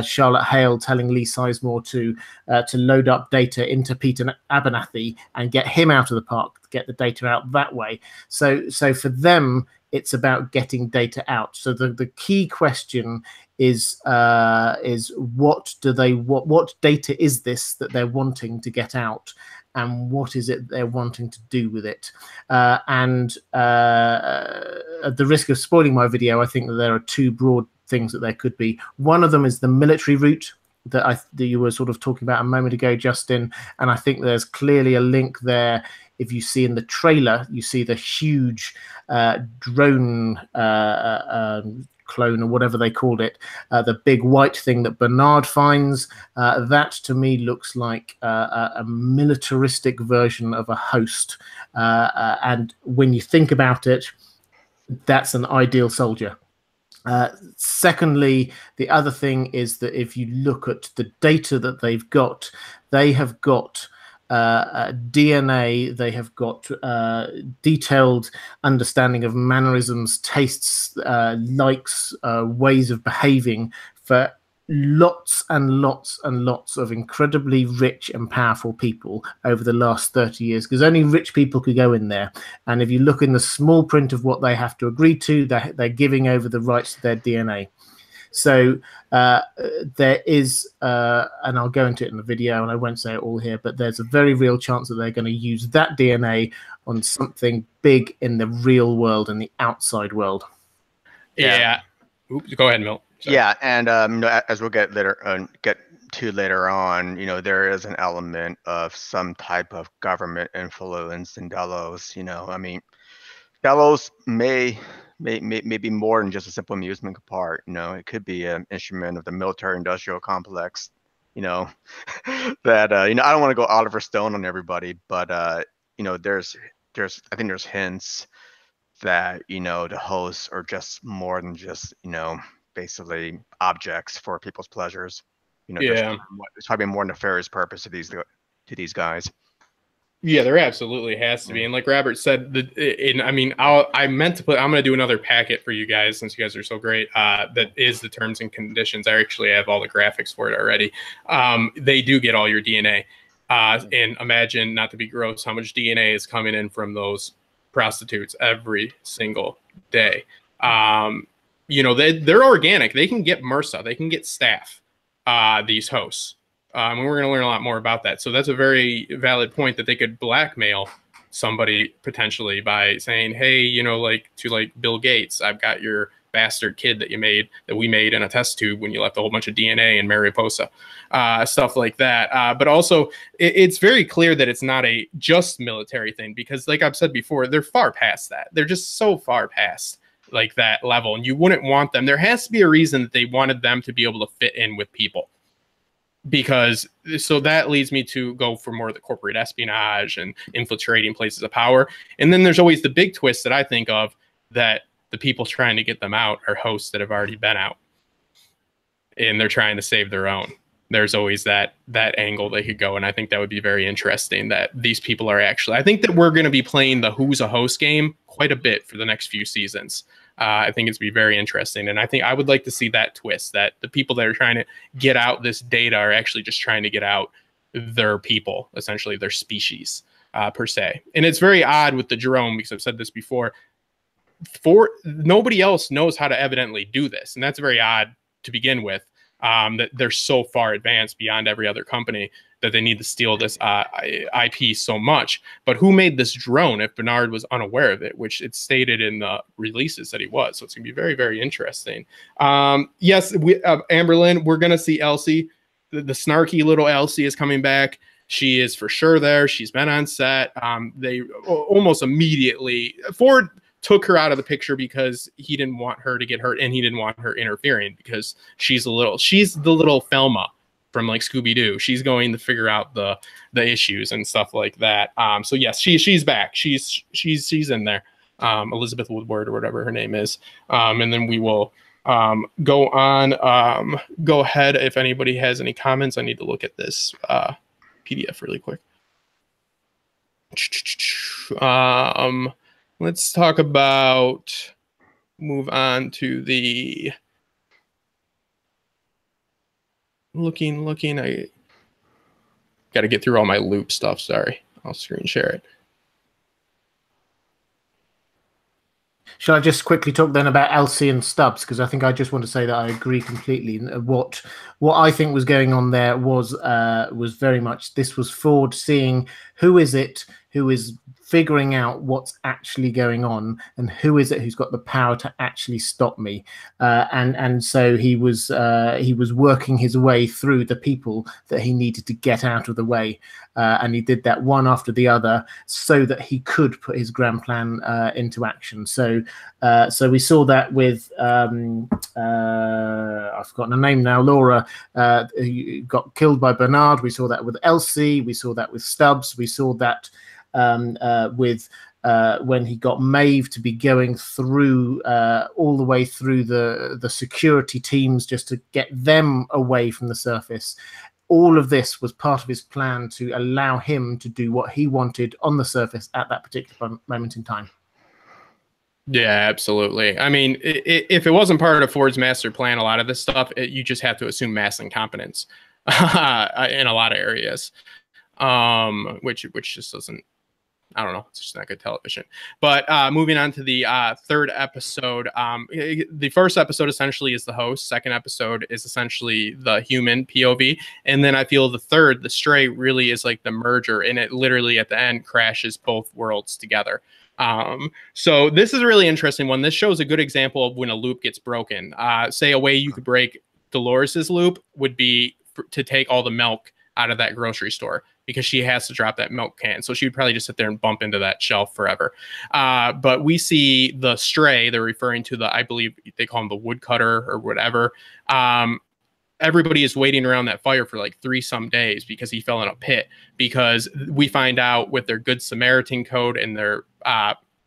Charlotte Hale telling Lee Sizemore to load up data into Peter Abernathy and get him out of the park, get the data out that way. So for them, it's about getting data out. So the key question is what data is this that they're wanting to get out, and what is it they're wanting to do with it? At the risk of spoiling my video, I think that there are two broad things that there could be. One of them is the military route that you were sort of talking about a moment ago, Justin, and I think there's clearly a link there. If you see in the trailer, you see the huge drone clone, or whatever they called it, the big white thing that Bernard finds. That to me looks like a militaristic version of a host, and when you think about it, that's an ideal soldier. Secondly, the other thing is that if you look at the data that they have got DNA, they have got detailed understanding of mannerisms, tastes, likes, ways of behaving for lots and lots and lots of incredibly rich and powerful people over the last 30 years, because only rich people could go in there. And if you look in the small print of what they have to agree to, they're giving over the rights to their DNA. So there is, and I'll go into it in the video, and I won't say it all here, but there's a very real chance that they're going to use that DNA on something big in the real world, in the outside world. Yeah. Oops, go ahead, Milt. Sorry. Yeah, and as we'll get to later on, there is an element of some type of government influence in Delos. I mean, Delos may be more than just a simple amusement park. It could be an instrument of the military-industrial complex. That I don't want to go Oliver Stone on everybody, but I think there's hints that the hosts are just more than just basically objects for people's pleasures. Yeah, there's probably more nefarious purpose to these guys. Yeah, there absolutely has to be. And like Robert said, I'm going to do another packet for you guys, since you guys are so great. That is the terms and conditions. I actually have all the graphics for it already. They do get all your DNA. And imagine, not to be gross, how much DNA is coming in from those prostitutes every single day. They're organic. They can get MRSA. They can get staph, these hosts. And we're going to learn a lot more about that. So that's a very valid point, that they could blackmail somebody potentially by saying, hey, to Bill Gates, I've got your bastard kid that we made in a test tube when you left a whole bunch of DNA in Mariposa, stuff like that. But also, it's very clear that it's not a just military thing, because like I've said before, they're far past that. They're just so far past like that level, and you wouldn't want them. There has to be a reason that they wanted them to be able to fit in with people. So that leads me to go for more of the corporate espionage and infiltrating places of power. And then there's always the big twist that I think of, that the people trying to get them out are hosts that have already been out. and they're trying to save their own. There's always that angle they could go, and I think that would be very interesting. That these people are actually, I think that we're going to be playing the Who's a Host game quite a bit for the next few seasons. I think it's be very interesting, and I think I would like to see that twist, that the people that are trying to get out this data are actually just trying to get out their people, essentially their species per se. And it's very odd with the drone, because I've said this before. Nobody else knows how to evidently do this, and that's very odd to begin with. That they're so far advanced beyond every other company that they need to steal this IP so much. But who made this drone if Bernard was unaware of it, which it stated in the releases that he was. So it's going to be very, very interesting. Yes, Amberlyn, we're going to see Elsie. The snarky little Elsie is coming back. She is for sure there. She's been on set. They almost immediately... Ford took her out of the picture because he didn't want her to get hurt, and he didn't want her interfering because she's the little Thelma from like Scooby-Doo. She's going to figure out the issues and stuff like that. So yes, she's back. She's in there. Elizabeth Woodward or whatever her name is. And then we will go on. Go ahead if anybody has any comments. I need to look at this PDF really quick. Let's talk about, move on to the looking. I got to get through all my loop stuff. Sorry. I'll screen share it. Shall I just quickly talk then about Elsie and Stubbs? Because I think I just want to say that I agree completely. What I think was going on there was very much, this was Ford seeing who is it who is figuring out what's actually going on, and who is it who's got the power to actually stop me, and so he was working his way through the people that he needed to get out of the way, and he did that one after the other so that he could put his grand plan into action. So we saw that with I've forgotten her name now, Laura, who got killed by Bernard. We saw that with Elsie. We saw that with Stubbs. We saw that with when he got Maeve to be going through all the way through the security teams just to get them away from the surface. All of this was part of his plan to allow him to do what he wanted on the surface at that particular moment in time. Yeah, absolutely. I mean, if it wasn't part of Ford's master plan, a lot of this stuff, you just have to assume mass incompetence in a lot of areas, which just doesn't, I don't know, it's just not good television. But moving on to the third episode, the first episode essentially is the host. Second episode is essentially the human POV. And then I feel the third, the Stray, really is like the merger, and it literally at the end crashes both worlds together. So this is a really interesting one. This shows a good example of when a loop gets broken. Say a way you could break Dolores's loop would be to take all the milk out of that grocery store, because she has to drop that milk can. So she would probably just sit there and bump into that shelf forever. But we see the Stray, they're referring to I believe they call him the woodcutter or whatever. Everybody is waiting around that fire for like 3-some days because he fell in a pit, because we find out with their Good Samaritan code and their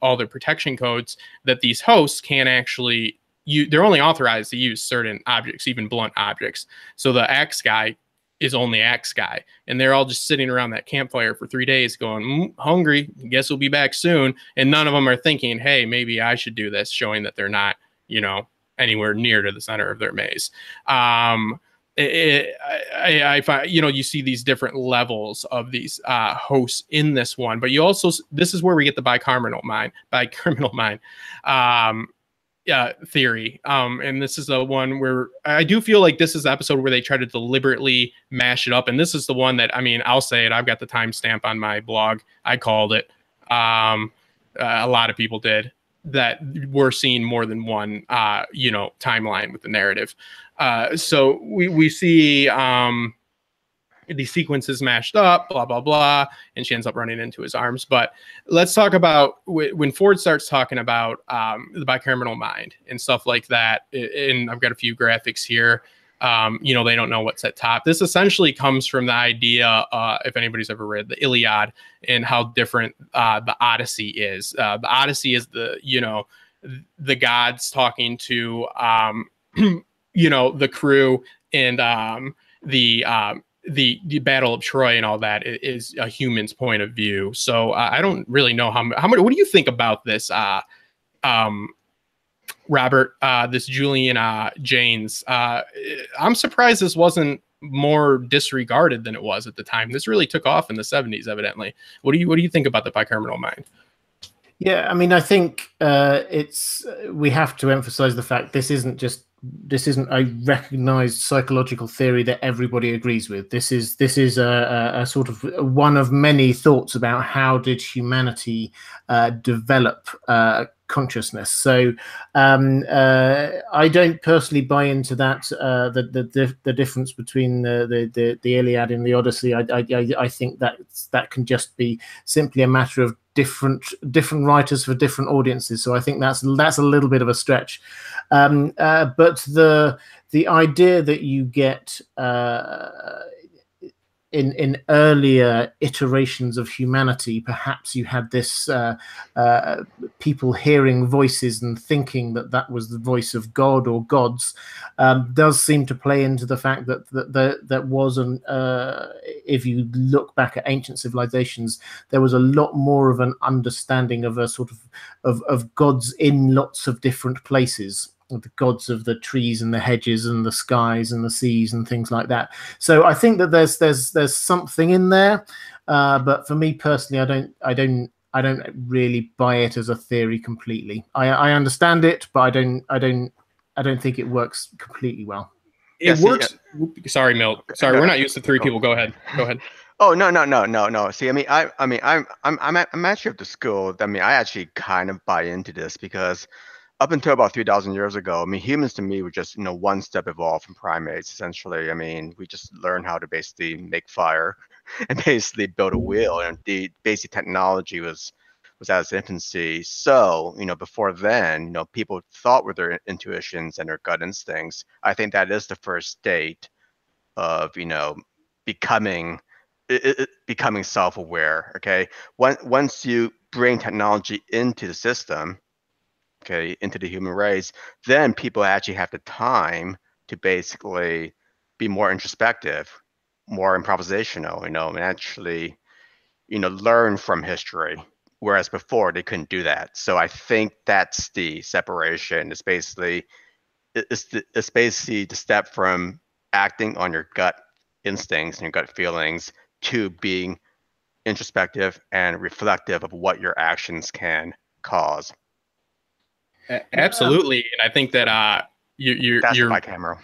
all their protection codes that these hosts can't actually they're only authorized to use certain objects, even blunt objects. So the axe guy is only axe guy, and they're all just sitting around that campfire for 3 days going, hungry, guess we'll be back soon. And none of them are thinking, hey, maybe I should do this, showing that they're not, anywhere near to the center of their maze. I find, you see these different levels of these hosts in this one, but you also, this is where we get the bicameral mind theory. And this is the one where I do feel like this is the episode where they try to deliberately mash it up. And this is the one that, I'll say it, I've got the timestamp on my blog. I called it. A lot of people did, that we're seeing more than one, timeline with the narrative. So we see these sequences mashed up, blah, blah, blah, and she ends up running into his arms. But let's talk about when Ford starts talking about the bicameral mind and stuff like that. And I've got a few graphics here. They don't know what's at top. This essentially comes from the idea, if anybody's ever read the Iliad, and how different the Odyssey is. The Odyssey is the gods talking to you know, the crew and the Battle of Troy and all that is a human's point of view. So I don't really know how much. What do you think about this, Robert? This Julian Jaynes. I'm surprised this wasn't more disregarded than it was at the time. This really took off in the 70s, evidently. What do you think about the bicameral mind? Yeah, I mean, I think we have to emphasize the fact this isn't a recognized psychological theory that everybody agrees with. This is a sort of one of many thoughts about how did humanity develop consciousness. So I don't personally buy into that. The difference between the Iliad and the Odyssey. I think that can just be simply a matter of different writers for different audiences. So I think that's a little bit of a stretch. But the idea that you get in earlier iterations of humanity, perhaps you had this people hearing voices and thinking that was the voice of God or gods, does seem to play into the fact that wasn't. If you look back at ancient civilizations, there was a lot more of an understanding of a sort of gods in lots of different places. The gods of the trees and the hedges and the skies and the seas and things like that. So I think that there's something in there, but for me personally, I don't really buy it as a theory completely. I understand it, but I don't think it works completely well. It works. Sorry, Milt. Sorry, we're not used to three people. Go ahead. Oh no. See, I'm actually of the school. I mean, I actually kind of buy into this because up until about 3,000 years ago, I mean, humans to me were just, one step evolved from primates, essentially. I mean, we just learned how to basically make fire and basically build a wheel, and the basic technology was at its infancy. So, before then, people thought with their intuitions and their gut instincts. I think that is the first state of, becoming self-aware. Okay, once you bring technology into the system, into the human race, then people actually have the time to basically be more introspective, more improvisational, and actually, learn from history. Whereas before they couldn't do that. So I think that's the separation. It's basically the step from acting on your gut instincts and your gut feelings to being introspective and reflective of what your actions can cause. Absolutely, and I think that you're bicameral.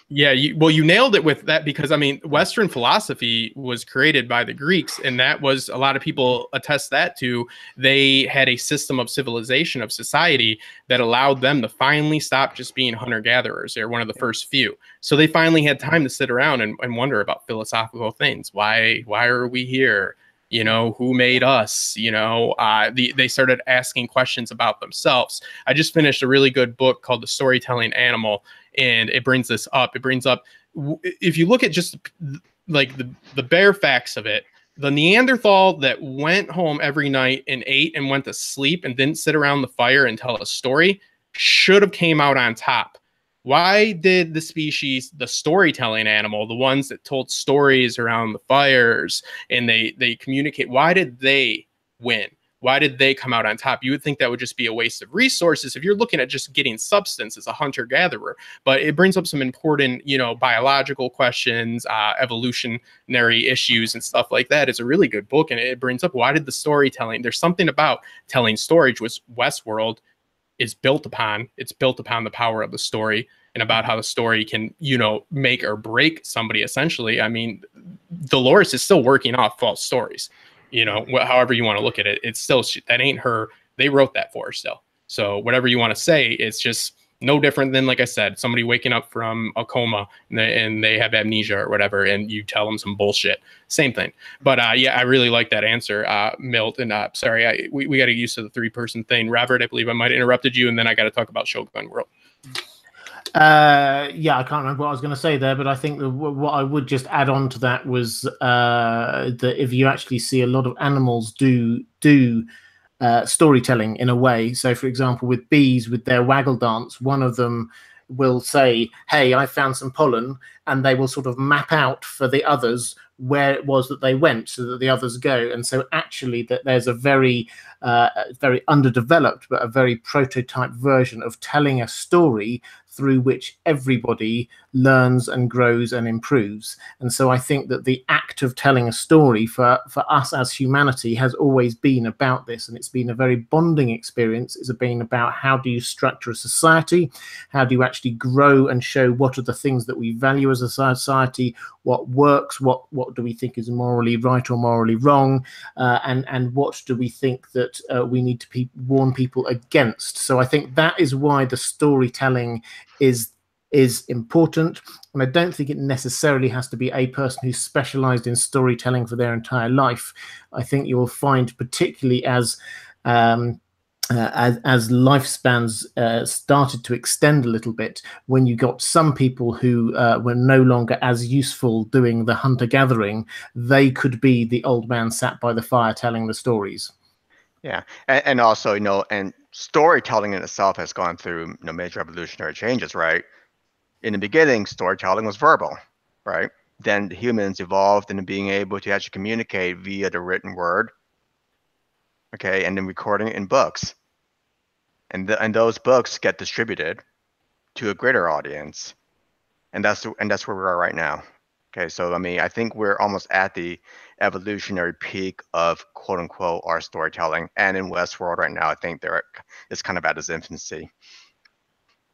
Yeah, you nailed it with that, because I mean, Western philosophy was created by the Greeks, and that was, a lot of people attest that to. They had a system of civilization, of society, that allowed them to finally stop just being hunter-gatherers. They're one of the first few, so they finally had time to sit around and wonder about philosophical things. Why are we here? Who made us? They started asking questions about themselves. I just finished a really good book called The Storytelling Animal, and it brings this up. It brings up, if you look at just like the bare facts of it, the Neanderthal that went home every night and ate and went to sleep and didn't sit around the fire and tell a story should have came out on top. Why did the species, the storytelling animal, the ones that told stories around the fires and they communicate, why did they win? Why did they come out on top? You would think that would just be a waste of resources if you're looking at just getting substance as a hunter-gatherer. But it brings up some important, biological questions, evolutionary issues and stuff like that. It's a really good book, and it brings up, why did the storytelling, there's something about telling stories, which Westworld is built upon. It's built upon the power of the story and about how the story can, make or break somebody, essentially. I mean, Dolores is still working off false stories. However you want to look at it, it's still, that ain't her. They wrote that for her still. So whatever you want to say, it's just no different than, like I said, somebody waking up from a coma and they have amnesia or whatever, and you tell them some bullshit. Same thing. But yeah, I really like that answer, Milt. And sorry, we got to get used to the 3-person thing. Robert, I believe I might have interrupted you, and then I got to talk about Shogun World. Yeah, I can't remember what I was going to say there, but I think what I would just add on to that was that if you actually see a lot of animals do storytelling in a way. So, for example, with bees, with their waggle dance, one of them will say, hey, I found some pollen, and they will sort of map out for the others where it was that they went so that the others go. And so actually that there's a very very underdeveloped but a very prototype version of telling a story through which everybody learns and grows and improves. And so I think that the act of telling a story for us as humanity has always been about this, and it's been a very bonding experience. It's been about how do you structure a society, how do you actually grow and show what are the things that we value as a society, what works, what do we think is morally right or morally wrong, and what do we think that we need to warn people against. So I think that is why the storytelling is important, and I don't think it necessarily has to be a person who's specialized in storytelling for their entire life. I think you will find, particularly as lifespans started to extend a little bit, when you got some people who were no longer as useful doing the hunter-gathering, they could be the old man sat by the fire telling the stories. Yeah, and also, and storytelling in itself has gone through major evolutionary changes, right? In the beginning, storytelling was verbal, right? Then the humans evolved into being able to actually communicate via the written word, okay, and then recording it in books. And those books get distributed to a greater audience, and that's where we are right now. Okay, so I mean, I think we're almost at the evolutionary peak of quote unquote our storytelling, and in Westworld right now, I think it's kind of at its infancy.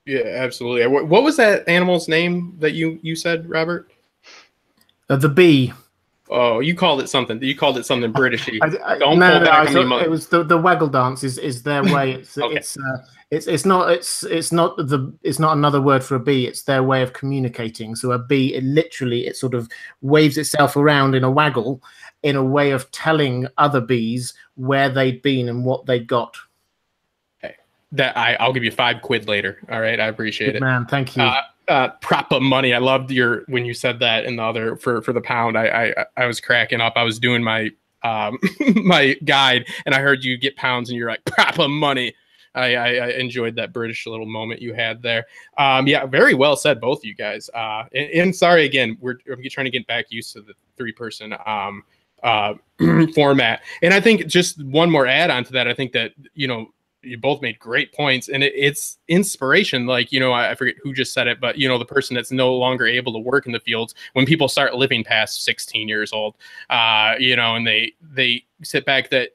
Yeah, absolutely. What was that animal's name that you said, Robert? The bee. Oh, you called it something. You called it something Britishy. Don't pull back on me. It was the waggle dance. Is their way. It's okay. It's not another word for a bee. It's their way of communicating. So a bee, it sort of waves itself around in a waggle, in a way of telling other bees where they'd been and what they'd got. Okay. I'll give you £5 later. All right, I appreciate Good it, man. Thank you. Proper money. I loved when you said that in the other for the pound. I was cracking up. I was doing my my guide, and I heard you get pounds, and you're like proper money. I enjoyed that British little moment you had there. Yeah, very well said, both of you guys. And sorry again, we're trying to get back used to the 3-person format. And I think just one more add on to that. I think that you both made great points, and it's inspiration. Like, I forget who just said it, but the person that's no longer able to work in the fields, when people start living past 16 years old, and they sit back, that,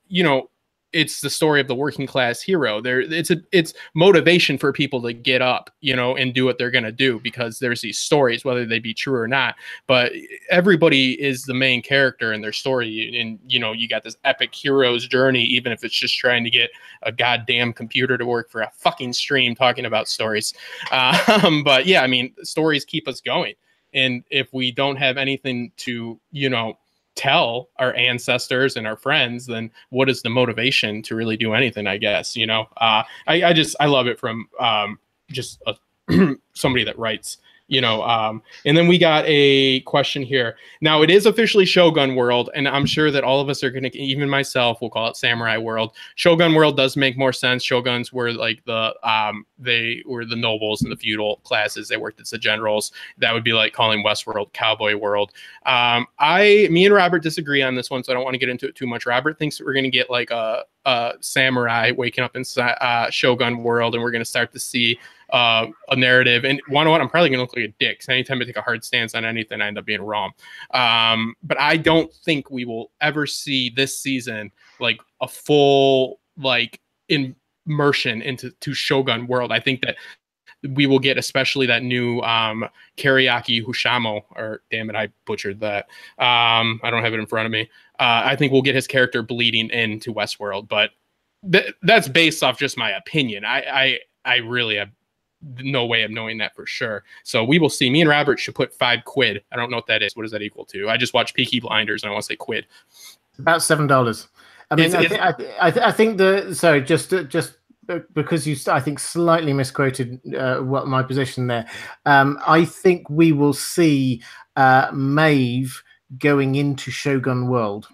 it's the story of the working class hero. It's motivation for people to get up, and do what they're going to do, because there's these stories, whether they be true or not, but everybody is the main character in their story. And, you got this epic hero's journey, even if it's just trying to get a goddamn computer to work for a fucking stream talking about stories. But yeah, I mean, stories keep us going. And if we don't have anything to, tell our ancestors and our friends, then what is the motivation to really do anything? I guess I love it from just somebody that writes, and then we got a question here. Now, it is officially Shogun World, and I'm sure that all of us are going to, even myself, will call it Samurai World. Shogun World does make more sense. Shoguns were like they were the nobles and the feudal classes. They worked as the generals. That would be like calling Westworld Cowboy World. Me and Robert disagree on this one, so I don't want to get into it too much. Robert thinks that we're going to get like a samurai waking up in Shogun World, and we're going to start to see a narrative. And you know what? I'm probably going to look like a dick. So anytime I take a hard stance on anything, I end up being wrong. But I don't think we will ever see this season like a full immersion into Shogun World. I think that we will get, especially that new Kariaki Hushamo, or damn it, I butchered that. I don't have it in front of me. I think we'll get his character bleeding into Westworld, but that's based off just my opinion. I really have no way of knowing that for sure. So we will see. Me and Robert should put £5. I don't know what that is. What does that equal to? I just watched Peaky Blinders, and I want to say quid. About $7. I mean, I think just because you, I think, slightly misquoted what my position there. I think we will see Maeve going into Shogun World.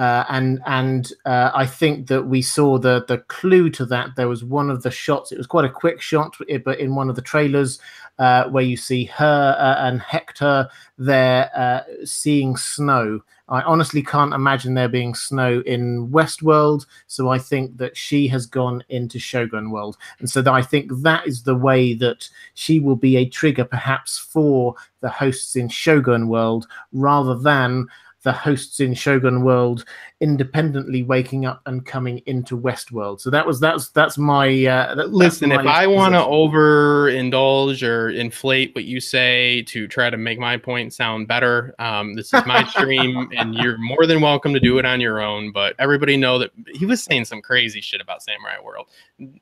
I think that we saw the clue to that. There was one of the shots. It was quite a quick shot, but in one of the trailers where you see her and Hector there seeing snow. I honestly can't imagine there being snow in Westworld, so I think that she has gone into Shogun World, and so I think that is the way that she will be a trigger, perhaps, for the hosts in Shogun World, rather than the hosts in Shogun World independently waking up and coming into Westworld. So that's my listen. If I want to overindulge or inflate what you say to try to make my point sound better, this is my stream, and you're more than welcome to do it on your own. But everybody know that he was saying some crazy shit about Samurai World.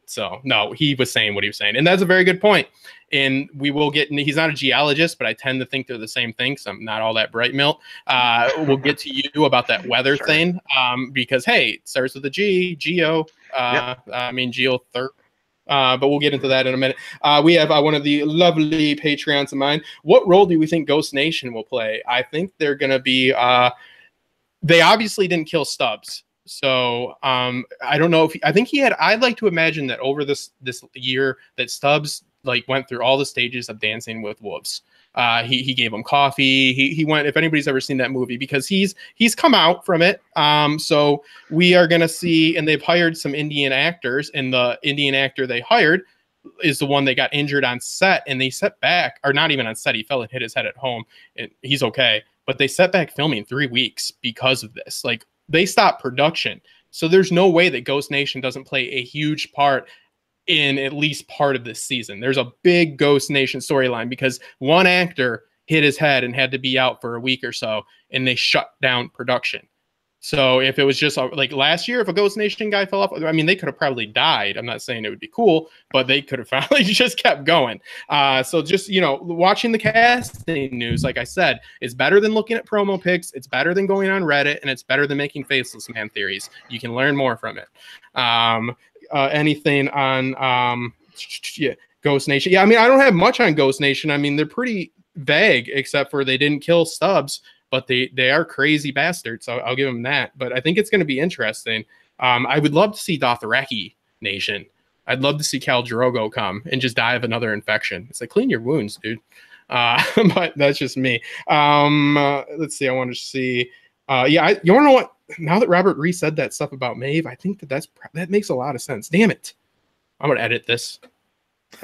So no, he was saying what he was saying, and that's a very good point. And we will get. He's not a geologist, but I tend to think they're the same thing. So I'm not all that bright, Milt. We'll get to you about that weather thing, because hey, it starts with a G, geo. I mean geotherp. But we'll get into that in a minute. We have one of the lovely Patreons of mine. What role do we think Ghost Nation will play? I think they're going to be. They obviously didn't kill Stubbs. So I don't know if I think he had. I'd like to imagine that over this year that Stubbs went through all the stages of Dancing with Wolves. He gave him coffee. He went. If anybody's ever seen that movie, because he's come out from it. So we are gonna see, and they've hired some Indian actors, and the Indian actor they hired is the one that got injured on set, and they set back, or not even on set. He fell and hit his head at home, and he's okay. But they set back filming 3 weeks because of this. They stopped production. So there's no way that Ghost Nation doesn't play a huge part in at least part of this season. There's a big Ghost Nation storyline because one actor hit his head and had to be out for a week or so, and they shut down production. So if it was just like last year, if a Ghost Nation guy fell off, I mean, they could have probably died. I'm not saying it would be cool, but they could have probably just kept going. So just, watching the casting news, like I said, is better than looking at promo pics. It's better than going on Reddit, and it's better than making Faceless Man theories. You can learn more from it. Anything on Ghost Nation? Yeah, I mean, I don't have much on Ghost Nation. I mean, they're pretty vague, except for they didn't kill Stubbs. But they are crazy bastards, so I'll give them that. But I think it's going to be interesting. I would love to see Dothraki Nation. I'd love to see Khal Drogo come and just die of another infection. It's like, clean your wounds, dude. But that's just me. Let's see. I want to see. You want to know what? Now that Robert said that stuff about Maeve, I think that makes a lot of sense. Damn it. I'm going to edit this.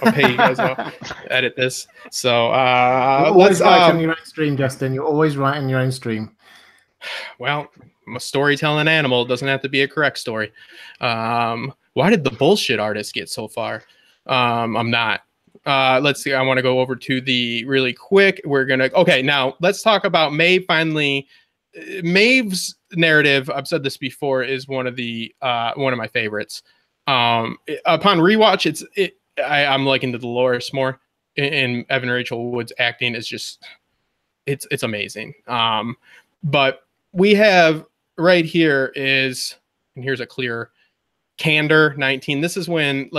I'll pay you guys off. Edit this. So always write on your own stream, Justin. You're always right on your own stream. Well, I'm a storytelling animal. It doesn't have to be a correct story. Why did the bullshit artist get so far? I'm not. Let's see. I want to go over to the really quick. Okay, now let's talk about Maeve finally. Maeve's narrative, I've said this before, is one of my favorites. Upon rewatch, I'm liking the Dolores more, and Evan Rachel Wood's acting is just it's amazing. But we have right here is, and here's a clear Candor 19. This is when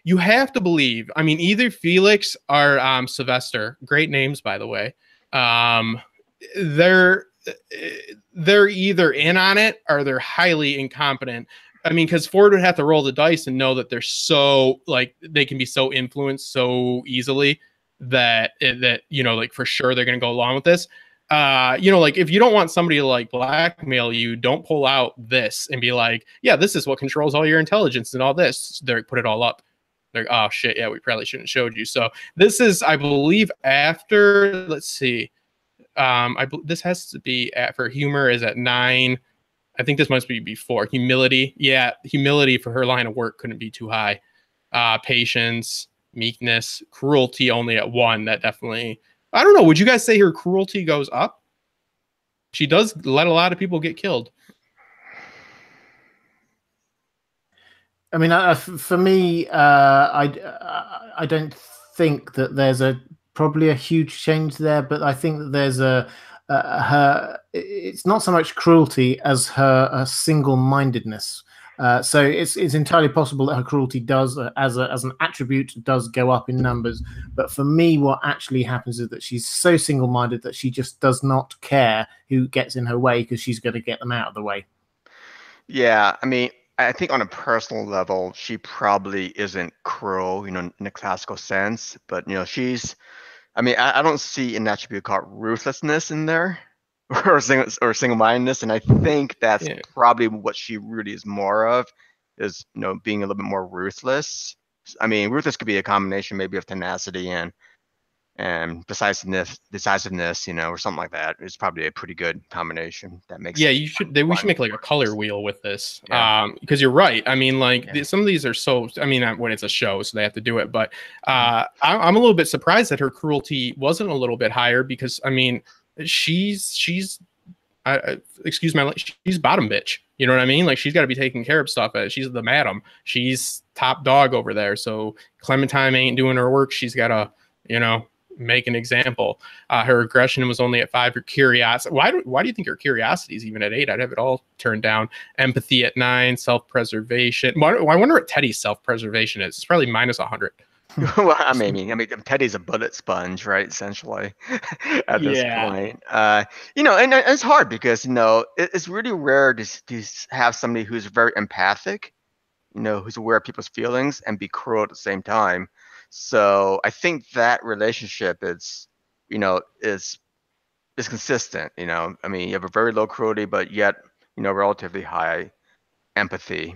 you have to believe. I mean, either Felix or Sylvester, great names by the way. They're either in on it or they're highly incompetent. I mean, because Ford would have to roll the dice and know that they're so they can be so influenced so easily that for sure they're going to go along with this. If you don't want somebody to blackmail you, don't pull out this and be like, yeah, this is what controls all your intelligence and all this. They put it all up. They're like, oh shit, yeah, we probably shouldn't have showed you. So this is, I believe, after. Let's see. This has to be for humor is at 9. I think this must be before humility. Yeah, humility for her line of work couldn't be too high. Patience, meekness, cruelty only at 1. That definitely. I don't know. Would you guys say her cruelty goes up? She does let a lot of people get killed. I mean, for me, I don't think that there's probably a huge change there, but I think that there's her. It's not so much cruelty as her single-mindedness. So it's entirely possible that her cruelty does, as an attribute, does go up in numbers. But for me, what actually happens is that she's so single-minded that she just does not care who gets in her way because she's going to get them out of the way. Yeah, I mean, I think on a personal level, she probably isn't cruel, in a classical sense, but I mean, I don't see an attribute called ruthlessness in there, or single-mindedness, and I think that's Yeah. probably what she really is more of, is being a little bit more ruthless. I mean, ruthless could be a combination maybe of tenacity and decisiveness, or something like that. It's probably a pretty good combination that makes Yeah, it we should fun. make like a color wheel with this. Yeah. Because you're right. I mean, like Yeah. some of these are so. I mean, when it's a show, so they have to do it. But I'm a little bit surprised that her cruelty wasn't a little bit higher because I mean, she's excuse my, she's bottom bitch. You know what I mean? Like she's got to be taking care of stuff. She's the madam. She's top dog over there. So Clementine ain't doing her work. She's got to, make an example. Her aggression was only at 5. Her curiosity. Why do you think her curiosity is even at 8? I'd have it all turned down. Empathy at 9. Self-preservation. I wonder what Teddy's self-preservation is. It's probably minus 100. Well, I mean, Teddy's a bullet sponge, right? Essentially, at this point, and it's hard because it's really rare to have somebody who's very empathic, who's aware of people's feelings and be cruel at the same time. So I think that relationship is consistent. I mean, you have a very low cruelty, but yet relatively high empathy.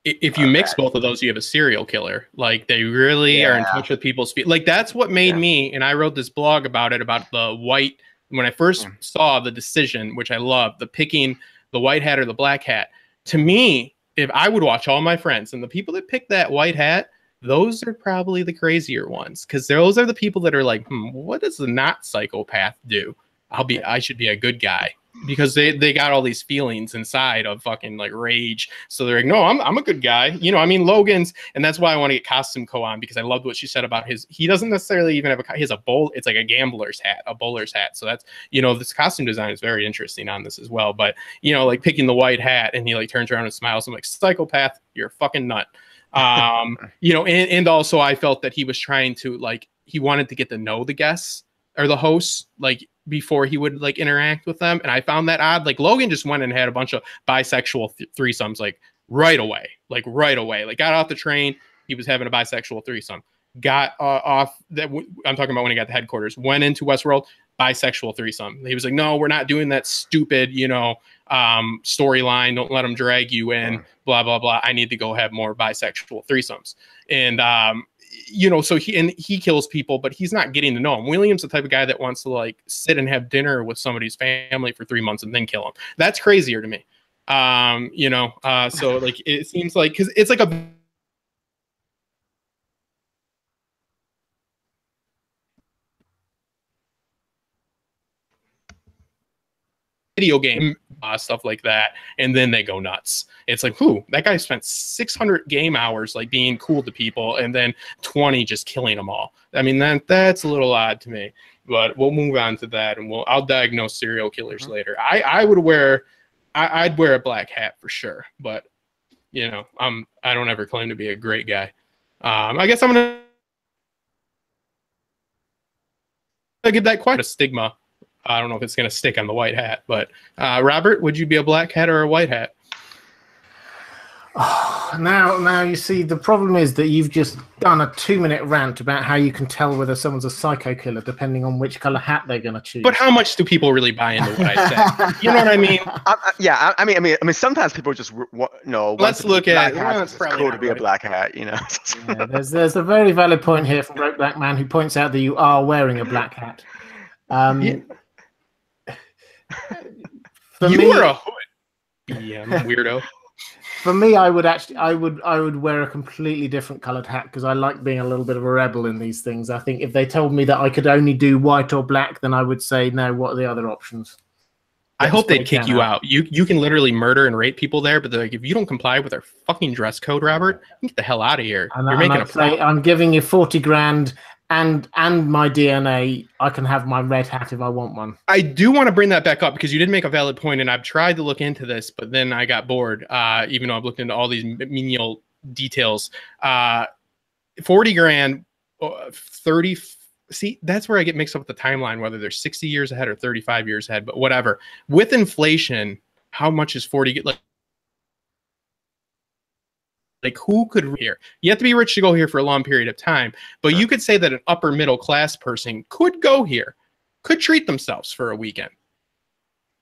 If you mix both of those, you have a serial killer. Like they really are in touch with people's feet. Like that's what made me, and I wrote this blog about it, about the white. When I first saw the decision, which I love, the picking the white hat or the black hat. To me, if I would watch all my friends and the people that pick that white hat, those are probably the crazier ones because those are the people that are like, what does the not psychopath do? I should be a good guy. Because they got all these feelings inside of fucking like rage, so they're like, no, I'm a good guy, I mean Logan's, and that's why I want to get Costume Co on because I loved what she said about he doesn't necessarily even have he has a bowl, it's like a gambler's hat, a bowler's hat, so that's this costume design is very interesting on this as well, but like picking the white hat and he like turns around and smiles, I'm like, psychopath, you're a fucking nut. And also I felt that he was trying to like he wanted to get to know the guests or the hosts like before he would like interact with them, and I found that odd. Like Logan just went and had a bunch of bisexual threesomes like right away, like got off the train, he was having a bisexual threesome, got off that I'm talking about when he got the headquarters, went into Westworld, bisexual threesome. He was like, no, we're not doing that stupid storyline, don't let them drag you in, blah blah blah, I need to go have more bisexual threesomes. And so he kills people, but he's not getting to know him. William's the type of guy that wants to like sit and have dinner with somebody's family for 3 months and then kill him. That's crazier to me. So like it seems like because it's like a video game, stuff like that, and then they go nuts. It's like, that guy spent 600 game hours like being cool to people, and then 20 just killing them all. I mean, that's a little odd to me. But we'll move on to that, and I'll diagnose serial killers later. I'd wear a black hat for sure, but I don't ever claim to be a great guy. I guess I'm gonna give that quite a stigma. I don't know if it's going to stick on the white hat, but Robert, would you be a black hat or a white hat? Oh, now you see, the problem is that you've just done a 2-minute rant about how you can tell whether someone's a psycho killer depending on which color hat they're going to choose. But how much do people really buy into what I said? You know what I mean? Yeah, I mean, sometimes people just Let's look at it's cool to be a black hat, Yeah, there's a very valid point here from Broke Black Man who points out that you are wearing a black hat. You were a hood. Yeah, weirdo. For me, I would wear a completely different colored hat because I like being a little bit of a rebel in these things. I think if they told me that I could only do white or black, then I would say, no, what are the other options? I hope they'd kick you out. You can literally murder and rape people there, but they're like, if you don't comply with our fucking dress code, Robert, get the hell out of here. You're making a play. I'm giving you 40 grand and my DNA. I can have my red hat if I want one. I do want to bring that back up because you did make a valid point, and I've tried to look into this, but then I got bored. Even though I've looked into all these menial details, 40 grand, 30. See, that's where I get mixed up with the timeline, whether they're 60 years ahead or 35 years ahead, but whatever. With inflation, how much is 40? Like, like who could here? You have to be rich to go here for a long period of time, but you could say that an upper middle class person could go here, could treat themselves for a weekend.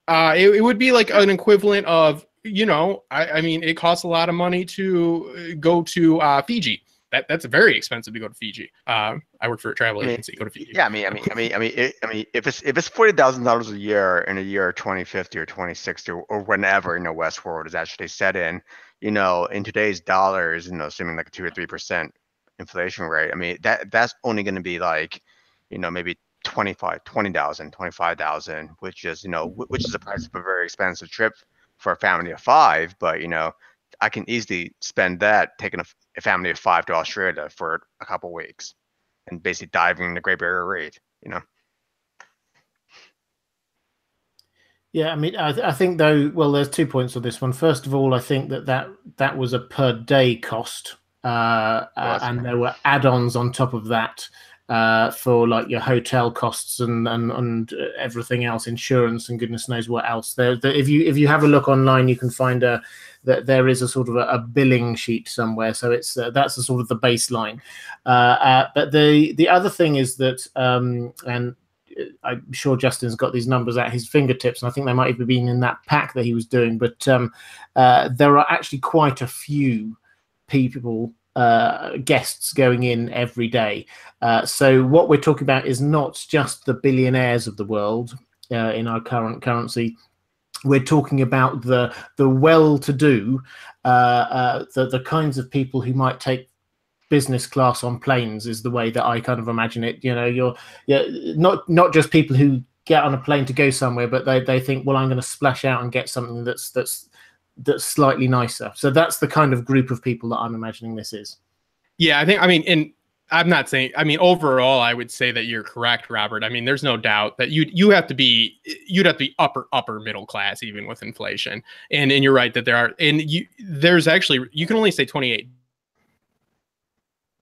It would be like an equivalent of, you know, I mean, it costs a lot of money to go to Fiji. That's very expensive to go to Fiji. I work for a travel agency. Go to Fiji. Yeah, I mean, if it's $40,000 a year in a year 2050 or 2060 or whenever, you know, Westworld is actually set in, you know, in today's dollars, you know, assuming like a 2 or 3% inflation rate, I mean, that's only going to be like, you know, maybe 20,000, 25,000, which is, you know, which is the price of a very expensive trip for a family of 5. But, you know, I can easily spend that taking a family of 5 to Australia for a couple of weeks and basically diving in the Great Barrier Reef, you know. Yeah, I mean, I think though, well, there's 2 points on this one. First of all, I think that was a per day cost, and there were add-ons on top of that for like your hotel costs and everything else, insurance and goodness knows what else. If you have a look online, you can find that there is a sort of a billing sheet somewhere. So it's that's the sort of the baseline. But the other thing is that, and I'm sure Justin's got these numbers at his fingertips, and I think they might even been in that pack that he was doing. But there are actually quite a few people, guests going in every day. So what we're talking about is not just the billionaires of the world in our current currency. We're talking about the well-to-do, the kinds of people who might take business class on planes, is the way that I kind of imagine it. You know, not just people who get on a plane to go somewhere, but they think, well, I'm going to splash out and get something that's slightly nicer. So that's the kind of group of people that I'm imagining this is. Yeah, I mean, and I'm not saying, I mean, overall, I would say that you're correct, Robert. I mean, there's no doubt that you'd have to be upper middle class, even with inflation. And you're right that there's actually, you can only say 28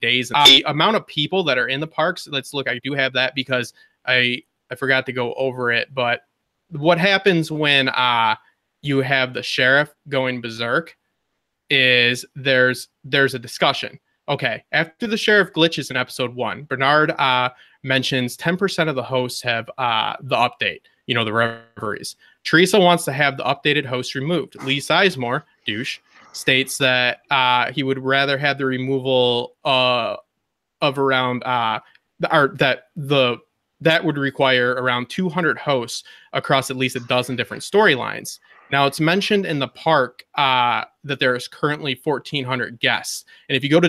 days. The amount of people that are in the parks, let's look, I do have that because I forgot to go over it, but what happens when you have the sheriff going berserk is there's a discussion. Okay, after the sheriff glitches in episode 1, Bernard mentions 10% of the hosts have the update, you know, the reveries. Teresa wants to have the updated host removed. Lee Sizemore, douche, states that he would rather have the removal of around that would require around 200 hosts across at least a dozen different storylines. Now, it's mentioned in the park that there is currently 1,400 guests. And if you go to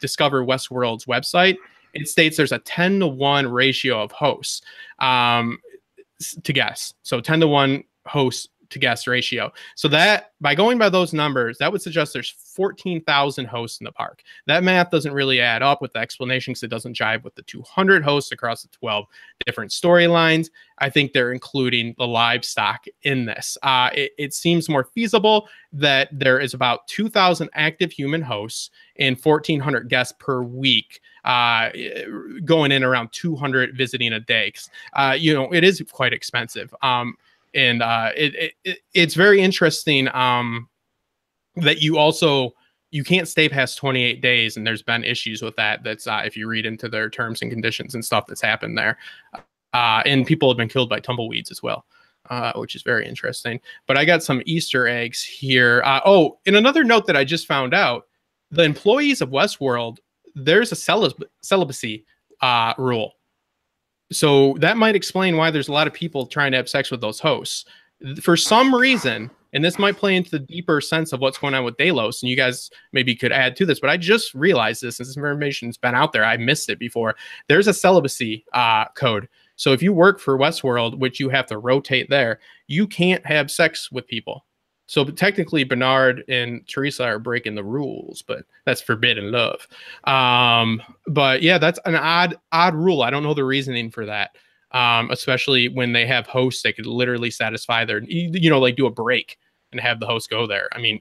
Discover Westworld's website, it states there's a 10-to-1 ratio of hosts to guests. So 10-to-1 hosts to guest ratio. So that, by going by those numbers, that would suggest there's 14,000 hosts in the park. That math doesn't really add up with the explanation because it doesn't jive with the 200 hosts across the 12 different storylines. I think they're including the livestock in this. It seems more feasible that there is about 2,000 active human hosts and 1,400 guests per week, going in around 200 visiting a day. You know, it is quite expensive. And it's very interesting that you can't stay past 28 days, and there's been issues with that. That's if you read into their terms and conditions and stuff that's happened there, and people have been killed by tumbleweeds as well, which is very interesting. But I got some Easter eggs here. And another note that I just found out: the employees of Westworld, there's a celibacy rule. So that might explain why there's a lot of people trying to have sex with those hosts. For some reason, and this might play into the deeper sense of what's going on with Delos, and you guys maybe could add to this, but I just realized this, and this information's been out there. I missed it before. There's a celibacy code. So if you work for Westworld, which you have to rotate there, you can't have sex with people. So technically, Bernard and Teresa are breaking the rules, but that's forbidden love. But yeah, that's an odd rule. I don't know the reasoning for that, especially when they have hosts that could literally satisfy their, you know, like do a break and have the host go there. I mean,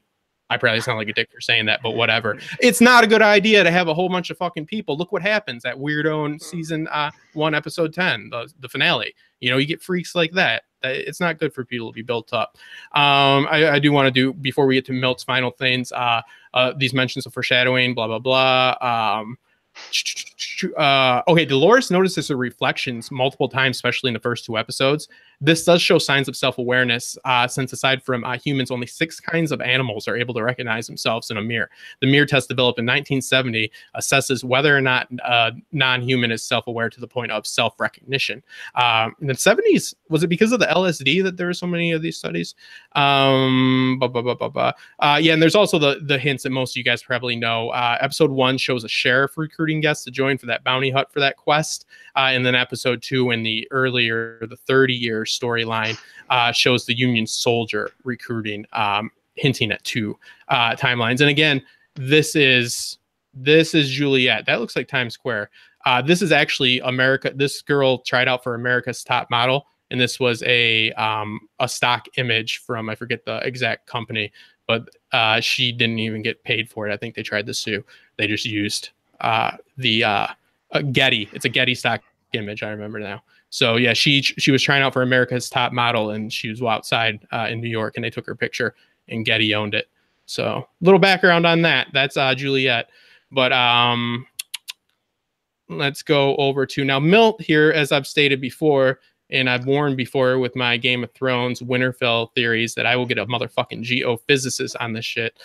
I probably sound like a dick for saying that, but whatever. It's not a good idea to have a whole bunch of fucking people. Look what happens at Weirdo in season 1, episode 10, the finale. You know, you get freaks like that. It's not good for people to be built up. I do want to do, before we get to Milt's final things, these mentions of foreshadowing, blah, blah, blah. Okay, Dolores notices her reflections multiple times, especially in the first 2 episodes. This does show signs of self-awareness, since aside from humans, only 6 kinds of animals are able to recognize themselves in a mirror. The mirror test developed in 1970 assesses whether or not non-human is self-aware to the point of self-recognition. In the 70s, was it because of the LSD that there were so many of these studies? Yeah, and there's also the hints that most of you guys probably know. Episode 1 shows a sheriff recruiting guests to join for that bounty hut for that quest. And then episode 2, in the 30-year storyline, shows the Union soldier recruiting, hinting at 2 timelines. And again, this is Juliet. That looks like Times Square. This is actually America. This girl tried out for America's Top Model, and this was a stock image from, I forget the exact company, but she didn't even get paid for it. I think they tried to sue. They just used the Getty. It's a Getty stock image. I remember now. So yeah, she was trying out for America's Top Model, and she was outside in New York, and they took her picture, and Getty owned it. So little background on that. That's Juliet. But let's go over to now Milt here, as I've stated before, and I've warned before with my Game of Thrones Winterfell theories that I will get a motherfucking geophysicist on this shit.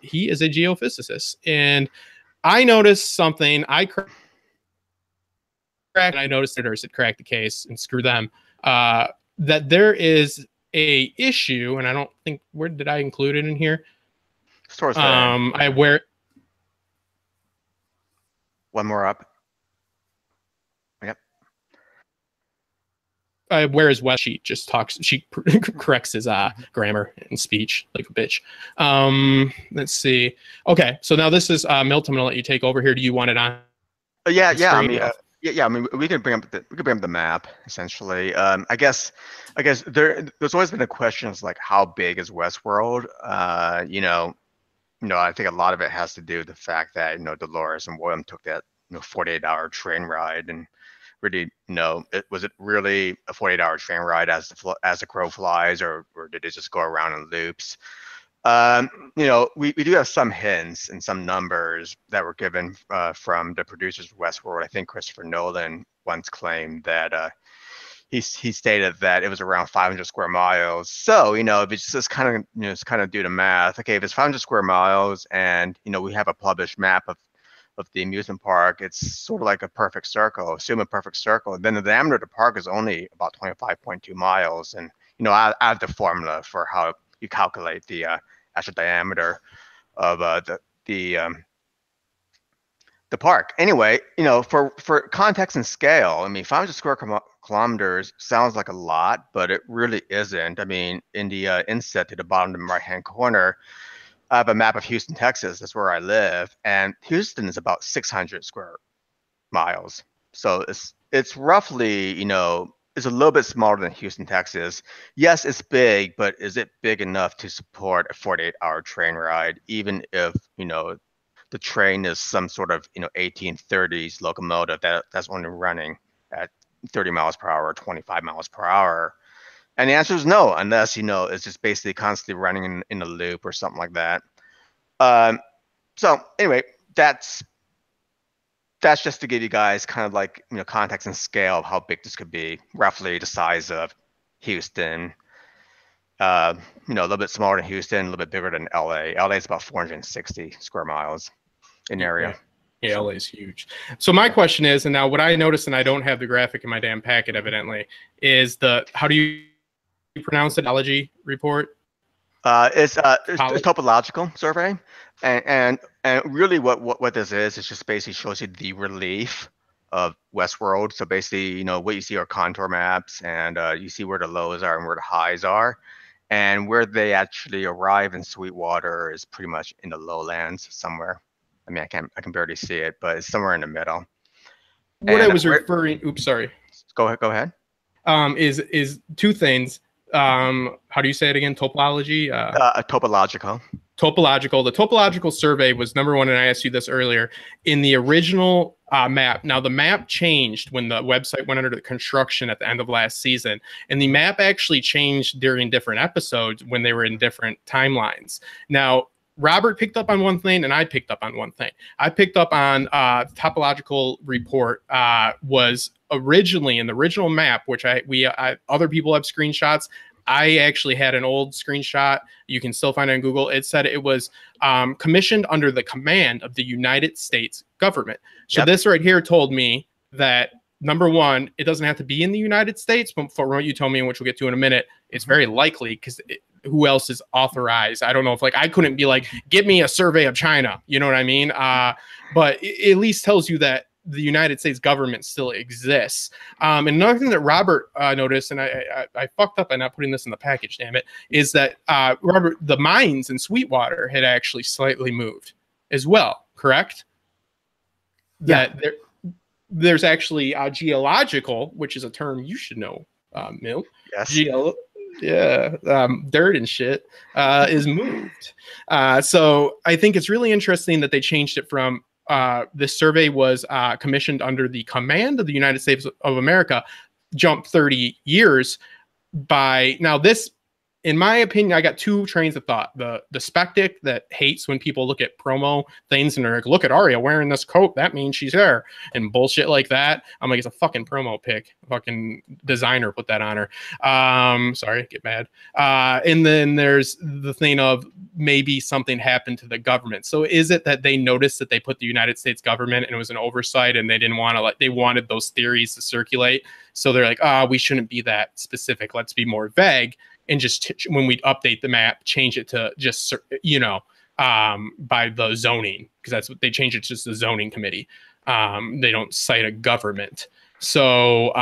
He is a geophysicist, and I noticed something. I noticed it, or said crack the case and screw them, that there is a issue, and I don't think, where did I include it in here? One more up. Yep. Whereas West, she just talks, she corrects his grammar and speech like a bitch. Let's see. Okay, so now this is Milt. I'm gonna let you take over here. Do you want it on? Yeah. I mean, we can bring up the map essentially. I guess there's always been a question of like, how big is Westworld? I think a lot of it has to do with the fact that Dolores and William took that 48-hour train ride, and really, was it really a 48-hour train ride as the crow flies, or did it just go around in loops? We do have some hints and some numbers that were given from the producers of Westworld. I think Christopher Nolan once claimed that he stated that it was around 500 square miles. So, if it's just kind of do the math. Okay, if it's 500 square miles, and we have a published map of the amusement park, it's sort of like a perfect circle. Assume a perfect circle, then the diameter of the park is only about 25.2 miles. And I have the formula for how you calculate the actual diameter of the park. Anyway, for context and scale, I mean, 500 square kilometers sounds like a lot, but it really isn't. I mean, in the inset to the bottom right-hand corner, I have a map of Houston, Texas. That's where I live, and Houston is about 600 square miles. So it's roughly, it's a little bit smaller than Houston, Texas. Yes, it's big, but is it big enough to support a 48-hour train ride, even if the train is some sort of 1830s locomotive that's only running at 30 miles per hour or 25 miles per hour? And the answer is no, unless it's just basically constantly running in a loop or something like that. So anyway, that's just to give you guys kind of like context and scale of how big this could be. Roughly the size of Houston. A little bit smaller than Houston, a little bit bigger than LA. LA is about 460 square miles in area. Yeah, LA is huge. So my question is, and now what I noticed, and I don't have the graphic in my damn packet evidently, is how do you pronounce it? Topology report? It's topological survey, and really what this is, it just basically shows you the relief of Westworld. So basically, what you see are contour maps, and you see where the lows are and where the highs are, and where they actually arrive in Sweetwater is pretty much in the lowlands somewhere. I mean, I can barely see it, but it's somewhere in the middle. What I was referring, oops, sorry. Go ahead. Is two things. How do you say it again? Topology? Topological. topological. The topological survey was number one, and I asked you this earlier, in the original map. Now, the map changed when the website went under the construction at the end of last season, and the map actually changed during different episodes when they were in different timelines. Now, Robert picked up on one thing, and I picked up on one thing. I picked up on topological report was originally in the original map, which other people have screenshots. I actually had an old screenshot. You can still find it on Google. It said it was commissioned under the command of the United States government. So this right here told me that, number one, it doesn't have to be in the United States, but for what you told me, and which we'll get to in a minute, it's very likely because who else is authorized? I don't know if I couldn't be like, give me a survey of China. You know what I mean? But it at least tells you that the United States government still exists. And another thing that Robert noticed, and I fucked up by not putting this in the package, damn it, is that Robert, the mines in Sweetwater had actually slightly moved as well, correct? Yeah. That there's actually geological, which is a term you should know, Milt. Yes. Dirt and shit is moved. So I think it's really interesting that they changed it from this survey was commissioned under the command of the United States of America, jumped 30 years by now. This, in my opinion, I got two trains of thought. The spectic that hates when people look at promo things and they're like, look at Arya wearing this coat, that means she's there, and bullshit like that. I'm like, it's a fucking promo pic. Fucking designer put that on her. Sorry, get mad. And then there's the thing of maybe something happened to the government. So is it that they noticed that they put the United States government and it was an oversight and they didn't want to, they wanted those theories to circulate. So they're like, we shouldn't be that specific. Let's be more vague. And just when we update the map, change it to just, by the zoning, because that's what they change it to, just the zoning committee. They don't cite a government. So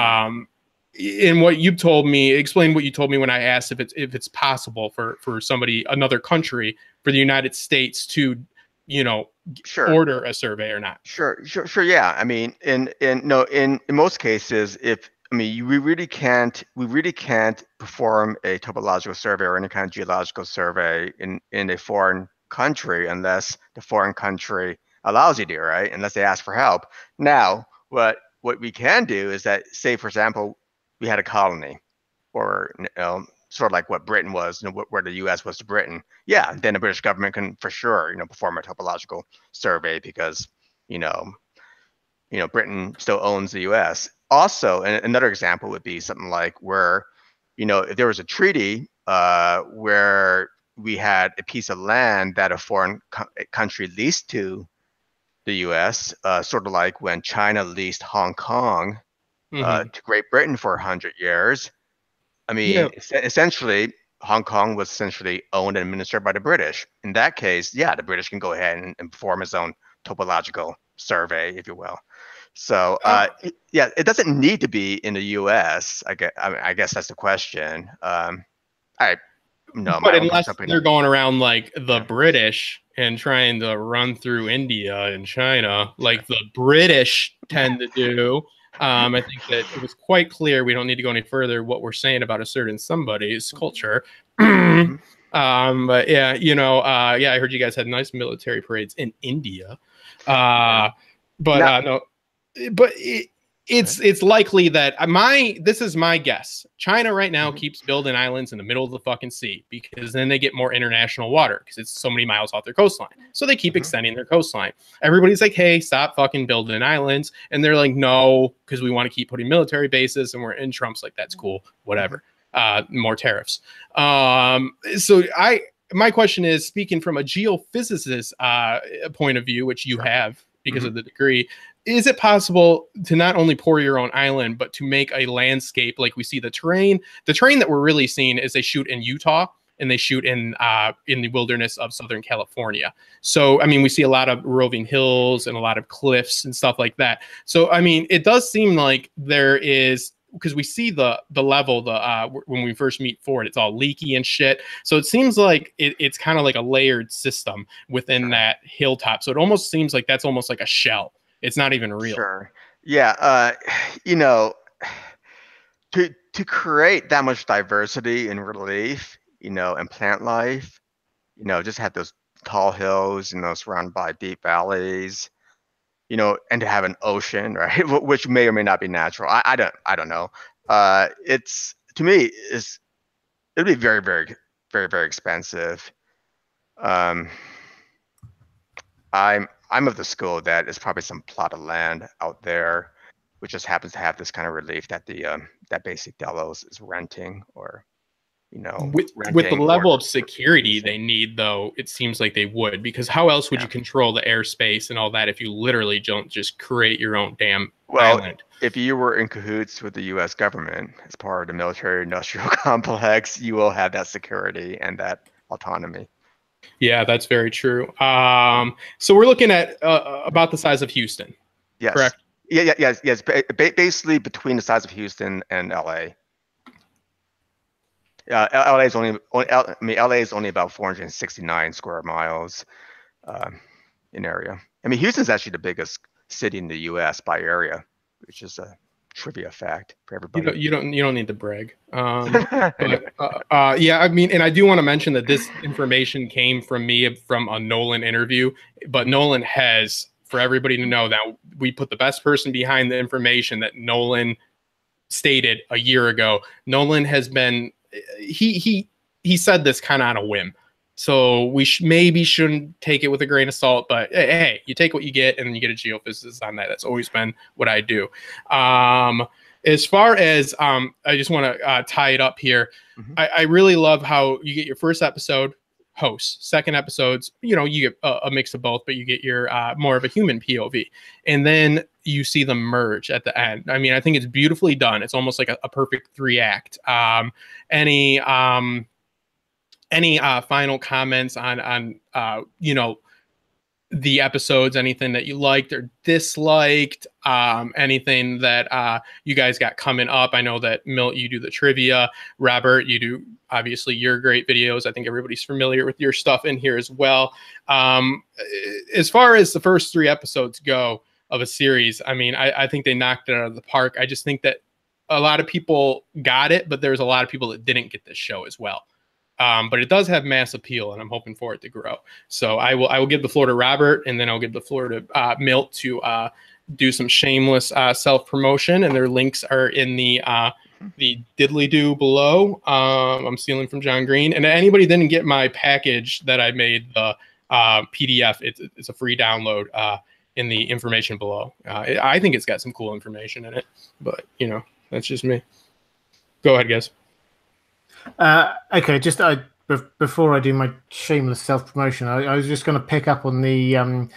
in what you told me, explain what you told me when I asked if it's possible for somebody, another country, for the United States to, Sure. order a survey or not. Sure. Yeah. I mean, in most cases, we really can't perform a topological survey or any kind of geological survey in a foreign country unless the foreign country allows you to, right? Unless they ask for help. Now, what we can do is that, say, for example, we had a colony, or sort of like what Britain was, where the U.S. was to Britain. Yeah, then the British government can for sure, perform a topological survey because, Britain still owns the U.S. Also, another example would be something like where, if there was a treaty where we had a piece of land that a foreign country leased to the U.S., sort of like when China leased Hong Kong to Great Britain for 100 years. I mean, essentially, Hong Kong was essentially owned and administered by the British. In that case, yeah, the British can go ahead and perform its own topological survey, if you will. So, it doesn't need to be in the U.S. I guess that's the question. But unless they're going around like the British and trying to run through India and China, like the British tend to do. I think that it was quite clear. We don't need to go any further what we're saying about a certain somebody's culture. But yeah, I heard you guys had nice military parades in India. It's likely that this is my guess. China right now keeps building islands in the middle of the fucking sea because then they get more international water because it's so many miles off their coastline. So they keep extending their coastline. Everybody's like, hey, stop fucking building islands. And they're like, no, because we want to keep putting military bases, and we're in Trump's like, that's cool, whatever. More tariffs. So my question is, speaking from a geophysicist point of view, which you have because of the degree, is it possible to not only pour your own island, but to make a landscape like we see the terrain? The terrain that we're really seeing is they shoot in Utah and they shoot in the wilderness of Southern California. So, I mean, we see a lot of roving hills and a lot of cliffs and stuff like that. So, I mean, it does seem like there is, because we see the level, when we first meet Ford, it's all leaky and shit. So it seems like it's kind of like a layered system within that hilltop. So it almost seems like that's almost like a shell. It's not even real. Sure. Yeah. To create that much diversity in relief, and plant life, just have those tall hills, surrounded by deep valleys, and to have an ocean, right, which may or may not be natural. I don't know. It's to me it'd be very, very, very, very expensive. Um, I'm of the school that it's probably some plot of land out there, which just happens to have this kind of relief that that basic Delos is renting, or with the level of security they need, though, it seems like they would, because how else would you control the airspace and all that if you literally don't just create your own damn island? If you were in cahoots with the U.S. government as part of the military-industrial complex, you will have that security and that autonomy. Yeah, that's very true. So we're looking at about the size of Houston. Yes. Correct? Yes. Basically between the size of Houston and LA. LA is only about 469 square miles in area. I mean, Houston's actually the biggest city in the U.S. by area, which is a trivia fact for everybody. You don't need to brag. Yeah, I mean, and I do want to mention that this information came from me from a Nolan interview, but Nolan has, for everybody to know, that we put the best person behind the information that Nolan stated a year ago. Nolan has been he said this kind of on a whim, so we maybe shouldn't take it with a grain of salt, but hey, you take what you get, and then you get a geophysicist on that. That's always been what I do. As far as I just want to tie it up here. Mm-hmm. I really love how you get your first episode hosts, second episodes, you get a mix of both, but you get your more of a human POV, and then you see them merge at the end. I mean, I think it's beautifully done. It's almost like a perfect 3-act. Any final comments on the episodes, anything that you liked or disliked, anything that you guys got coming up? I know that Milt, you do the trivia. Robert, you do obviously your great videos. I think everybody's familiar with your stuff in here as well. As far as the first 3 episodes go of a series, I mean, I think they knocked it out of the park. I just think that a lot of people got it, but there's a lot of people that didn't get this show as well. But it does have mass appeal, and I'm hoping for it to grow. So I will give the floor to Robert, and then I'll give the floor to Milt to do some shameless self-promotion, and their links are in the diddly-do below. I'm stealing from John Green. And anybody didn't get my package that I made, the PDF, it's a free download in the information below. I think it's got some cool information in it, but, that's just me. Go ahead, guys. Okay, just before I do my shameless self-promotion, I was just going to pick up on the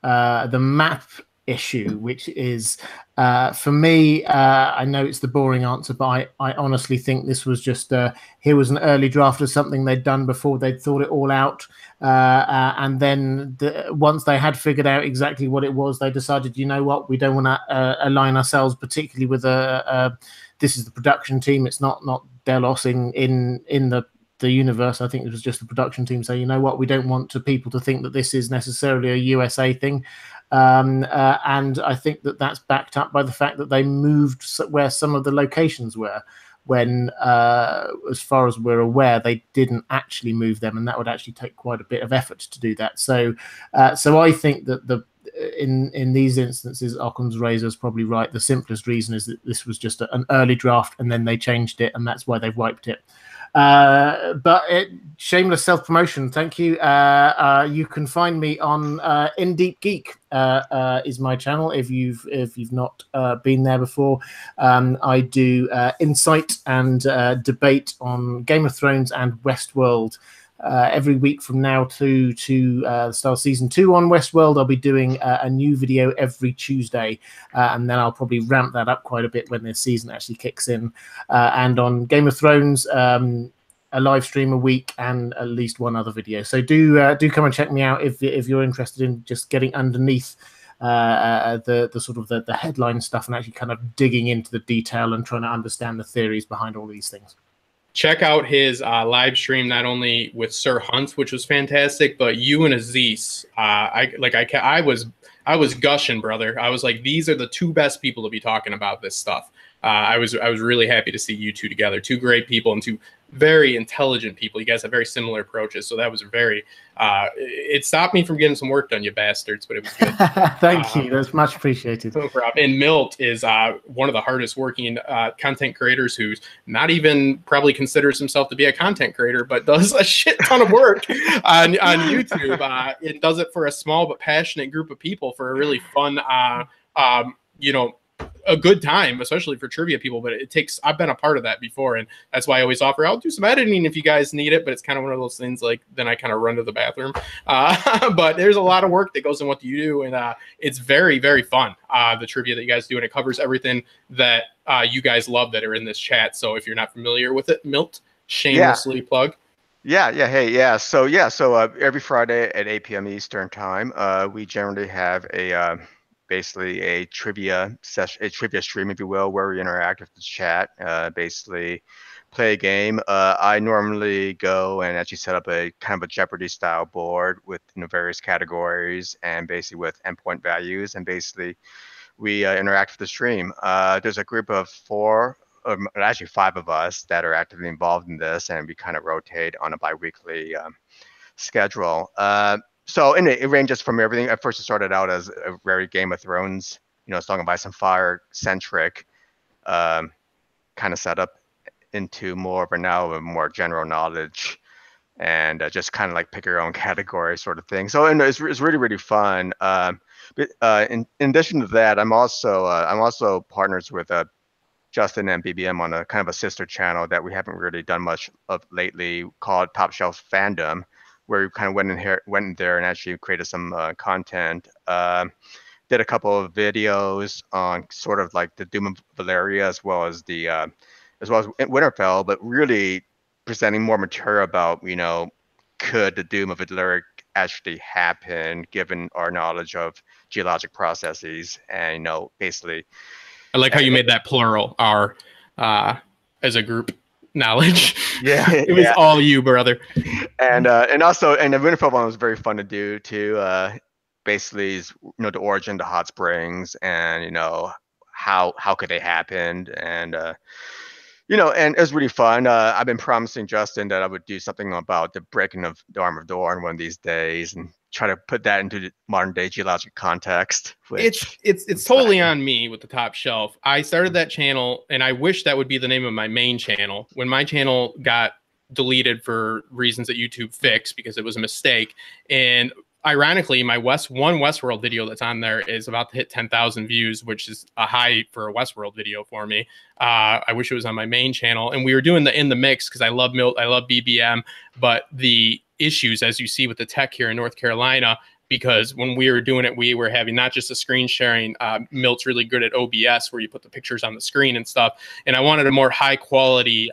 map issue, which is for me, I know it's the boring answer, but I honestly think this was just here was an early draft of something they'd done before they'd thought it all out, and then once they had figured out exactly what it was, they decided, you know what, we don't want to align ourselves particularly with this is the production team. It's not Delos in the universe. I think it was just the production team say, you know what, we don't want people to think that this is necessarily a USA thing. And I think that's backed up by the fact that they moved where some of the locations were, when as far as we're aware, they didn't actually move them, and that would actually take quite a bit of effort to do that. So I think that in these instances, Occam's razor is probably right. The simplest reason is that this was just an early draft, and then they changed it, and that's why they've wiped it. But shameless self-promotion. Thank you. You can find me on Deep Geek is my channel. If you've not been there before, I do insight and debate on Game of Thrones and Westworld. Every week from now to the start of season 2 on Westworld, I'll be doing a new video every Tuesday, and then I'll probably ramp that up quite a bit when the season actually kicks in. And on Game of Thrones, a live stream a week and at least one other video. So do come and check me out if you're interested in just getting underneath the sort of the headline stuff and actually kind of digging into the detail and trying to understand the theories behind all these things. Check out his live stream, not only with Sir Hunt, which was fantastic, but you and Aziz. I was gushing, brother. I was like, these are the 2 best people to be talking about this stuff. I was really happy to see you two together. Two great people and two very intelligent people. You guys have very similar approaches, so that was very. It stopped me from getting some work done, you bastards, but it was good. Thank you. That's much appreciated. No problem. And Milt is one of the hardest working content creators who's not even probably considers himself to be a content creator, but does a shit ton of work on YouTube. It does it for a small but passionate group of people for a really fun, a good time, especially for trivia people. But it takes, I've been a part of that before, and that's why I always offer, I'll do some editing if you guys need it, but it's kind of one of those things like then I kind of run to the bathroom. But there's a lot of work that goes in what you do, and it's very, very fun, the trivia that you guys do, and it covers everything that you guys love that are in this chat. So if you're not familiar with it, Milt, shamelessly plug. Yeah. So every Friday at 8 p.m. Eastern time, we generally have basically a trivia session, a trivia stream, if you will, where we interact with the chat, basically play a game. I normally go and actually set up a kind of a Jeopardy style board with various categories and basically with endpoint values, and basically we interact with the stream. There's a group of actually 5 of us that are actively involved in this, and we kind of rotate on a bi-weekly schedule. So it ranges from everything. At first, it started out as a very Game of Thrones, Song of Ice and Fire centric kind of setup, into more of a more general knowledge and just kind of like pick your own category sort of thing. So it's really, really fun. But in addition to that, I'm also partners with Justin and BBM on a kind of a sister channel that we haven't really done much of lately, called Top Shelf Fandom, where we kind of went in there and actually created some content. Did a couple of videos on sort of like the Doom of Valeria as well as Winterfell, but really presenting more material about, could the Doom of Valeria actually happen given our knowledge of geologic processes, and basically. I like how you made that plural, our as a group knowledge. Yeah, it was all you, brother. And the Winterfell one was very fun to do too. Basically, the origin to hot springs, and how could they happen, and and it was really fun. I've been promising Justin that I would do something about the breaking of the Arm of Dorne one of these days, and try to put that into the modern day geologic context. It's totally on me with the Top Shelf. I started that channel, and I wish that would be the name of my main channel. When my channel got deleted for reasons that YouTube fixed because it was a mistake, and ironically, my Westworld video that's on there is about to hit 10,000 views, which is a high for a Westworld video for me. I wish it was on my main channel, and we were doing the In the Mix because I love Milt, I love BBM, but the issues, as you see with the tech here in North Carolina, because when we were doing it, we were having not just a screen sharing. Milt's really good at OBS, where you put the pictures on the screen and stuff, and I wanted a more high quality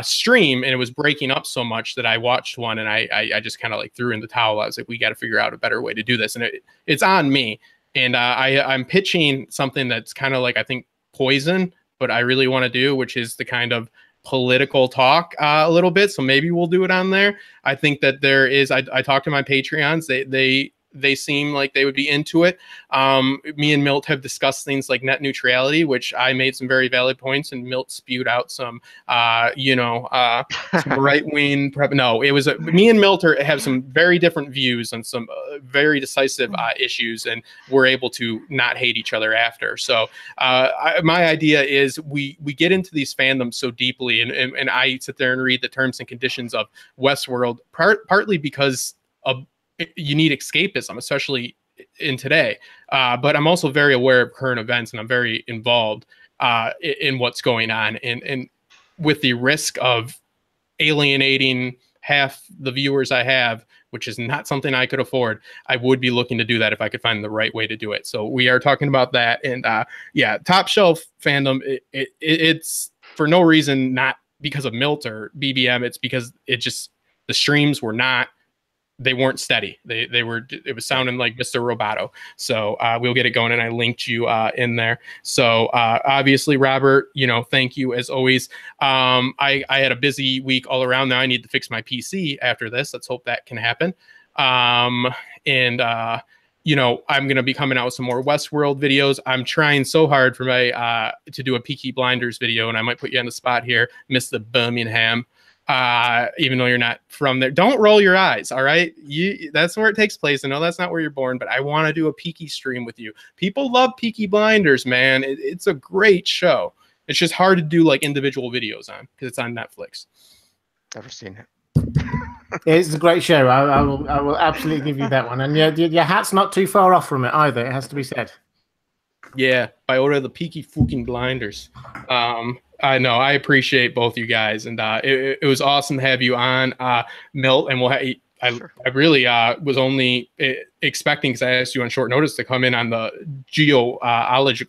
stream, and it was breaking up so much that I watched one, and I just kind of like threw in the towel. I was like, we got to figure out a better way to do this, and it's on me. And I'm pitching something that's kind of like, I think, Poison, but I really want to do, which is the kind of political talk a little bit. So maybe we'll do it on there. I think that there is, I talked to my Patreons, they seem like they would be into it. Me and Milt have discussed things like net neutrality, which I made some very valid points, and Milt spewed out some, some right-wing prep. No, it was me and Milt have some very different views on some very decisive issues, and we're able to not hate each other after. So my idea is we get into these fandoms so deeply, and I sit there and read the terms and conditions of Westworld, partly because of you need escapism, especially in today. But I'm also very aware of current events, and I'm very involved in what's going on. And with the risk of alienating half the viewers I have, which is not something I could afford, I would be looking to do that if I could find the right way to do it. So we are talking about that. And Top Shelf Fandom, it's for no reason, not because of Milt or BBM. It's because the streams were they weren't steady. It was sounding like Mr. Roboto. So we'll get it going, and I linked you in there. So obviously, Robert, thank you as always. I had a busy week all around. Now I need to fix my PC after this. Let's hope that can happen. you know, I'm going to be coming out with some more Westworld videos. I'm trying so hard for my to do a Peaky Blinders video, and I might put you on the spot here, Mr. Birmingham. Even though you're not from there, don't roll your eyes. All right, that's where it takes place. I know that's not where you're born, but I want to do a Peaky stream with you. People love Peaky Blinders, man. It's a great show. It's just hard to do like individual videos on because it's on Netflix. Never seen it. It's a great show. I will absolutely give you that one. And your hat's not too far off from it either. It has to be said. Yeah, by order of the Peaky fucking Blinders. I know. I appreciate both you guys, and it was awesome to have you on, Milt. And I really was only expecting, because I asked you on short notice to come in on the geology.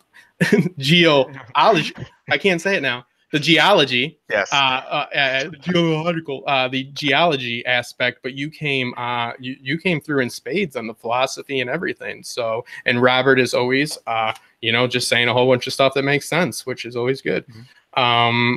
I can't say it now. The geology, yes, geological, the geology aspect, but you came through in spades on the philosophy and everything. So, and Robert is always, just saying a whole bunch of stuff that makes sense, which is always good. Mm-hmm.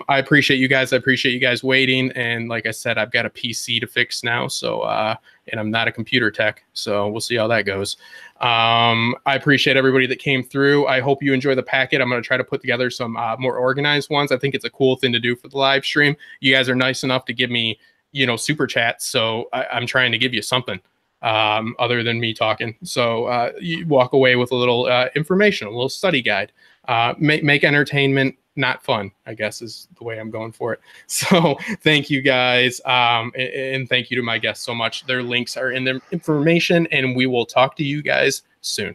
I appreciate you guys. I appreciate you guys waiting. And like I said, I've got a PC to fix now. So, and I'm not a computer tech, so we'll see how that goes. I appreciate everybody that came through. I hope you enjoy the packet. I'm going to try to put together some more organized ones. I think it's a cool thing to do for the live stream. You guys are nice enough to give me, super chats. So I'm trying to give you something other than me talking. So you walk away with a little information, a little study guide. Make entertainment not fun, I guess, is the way I'm going for it. So thank you guys. And thank you to my guests so much. Their links are in the information, and we will talk to you guys soon.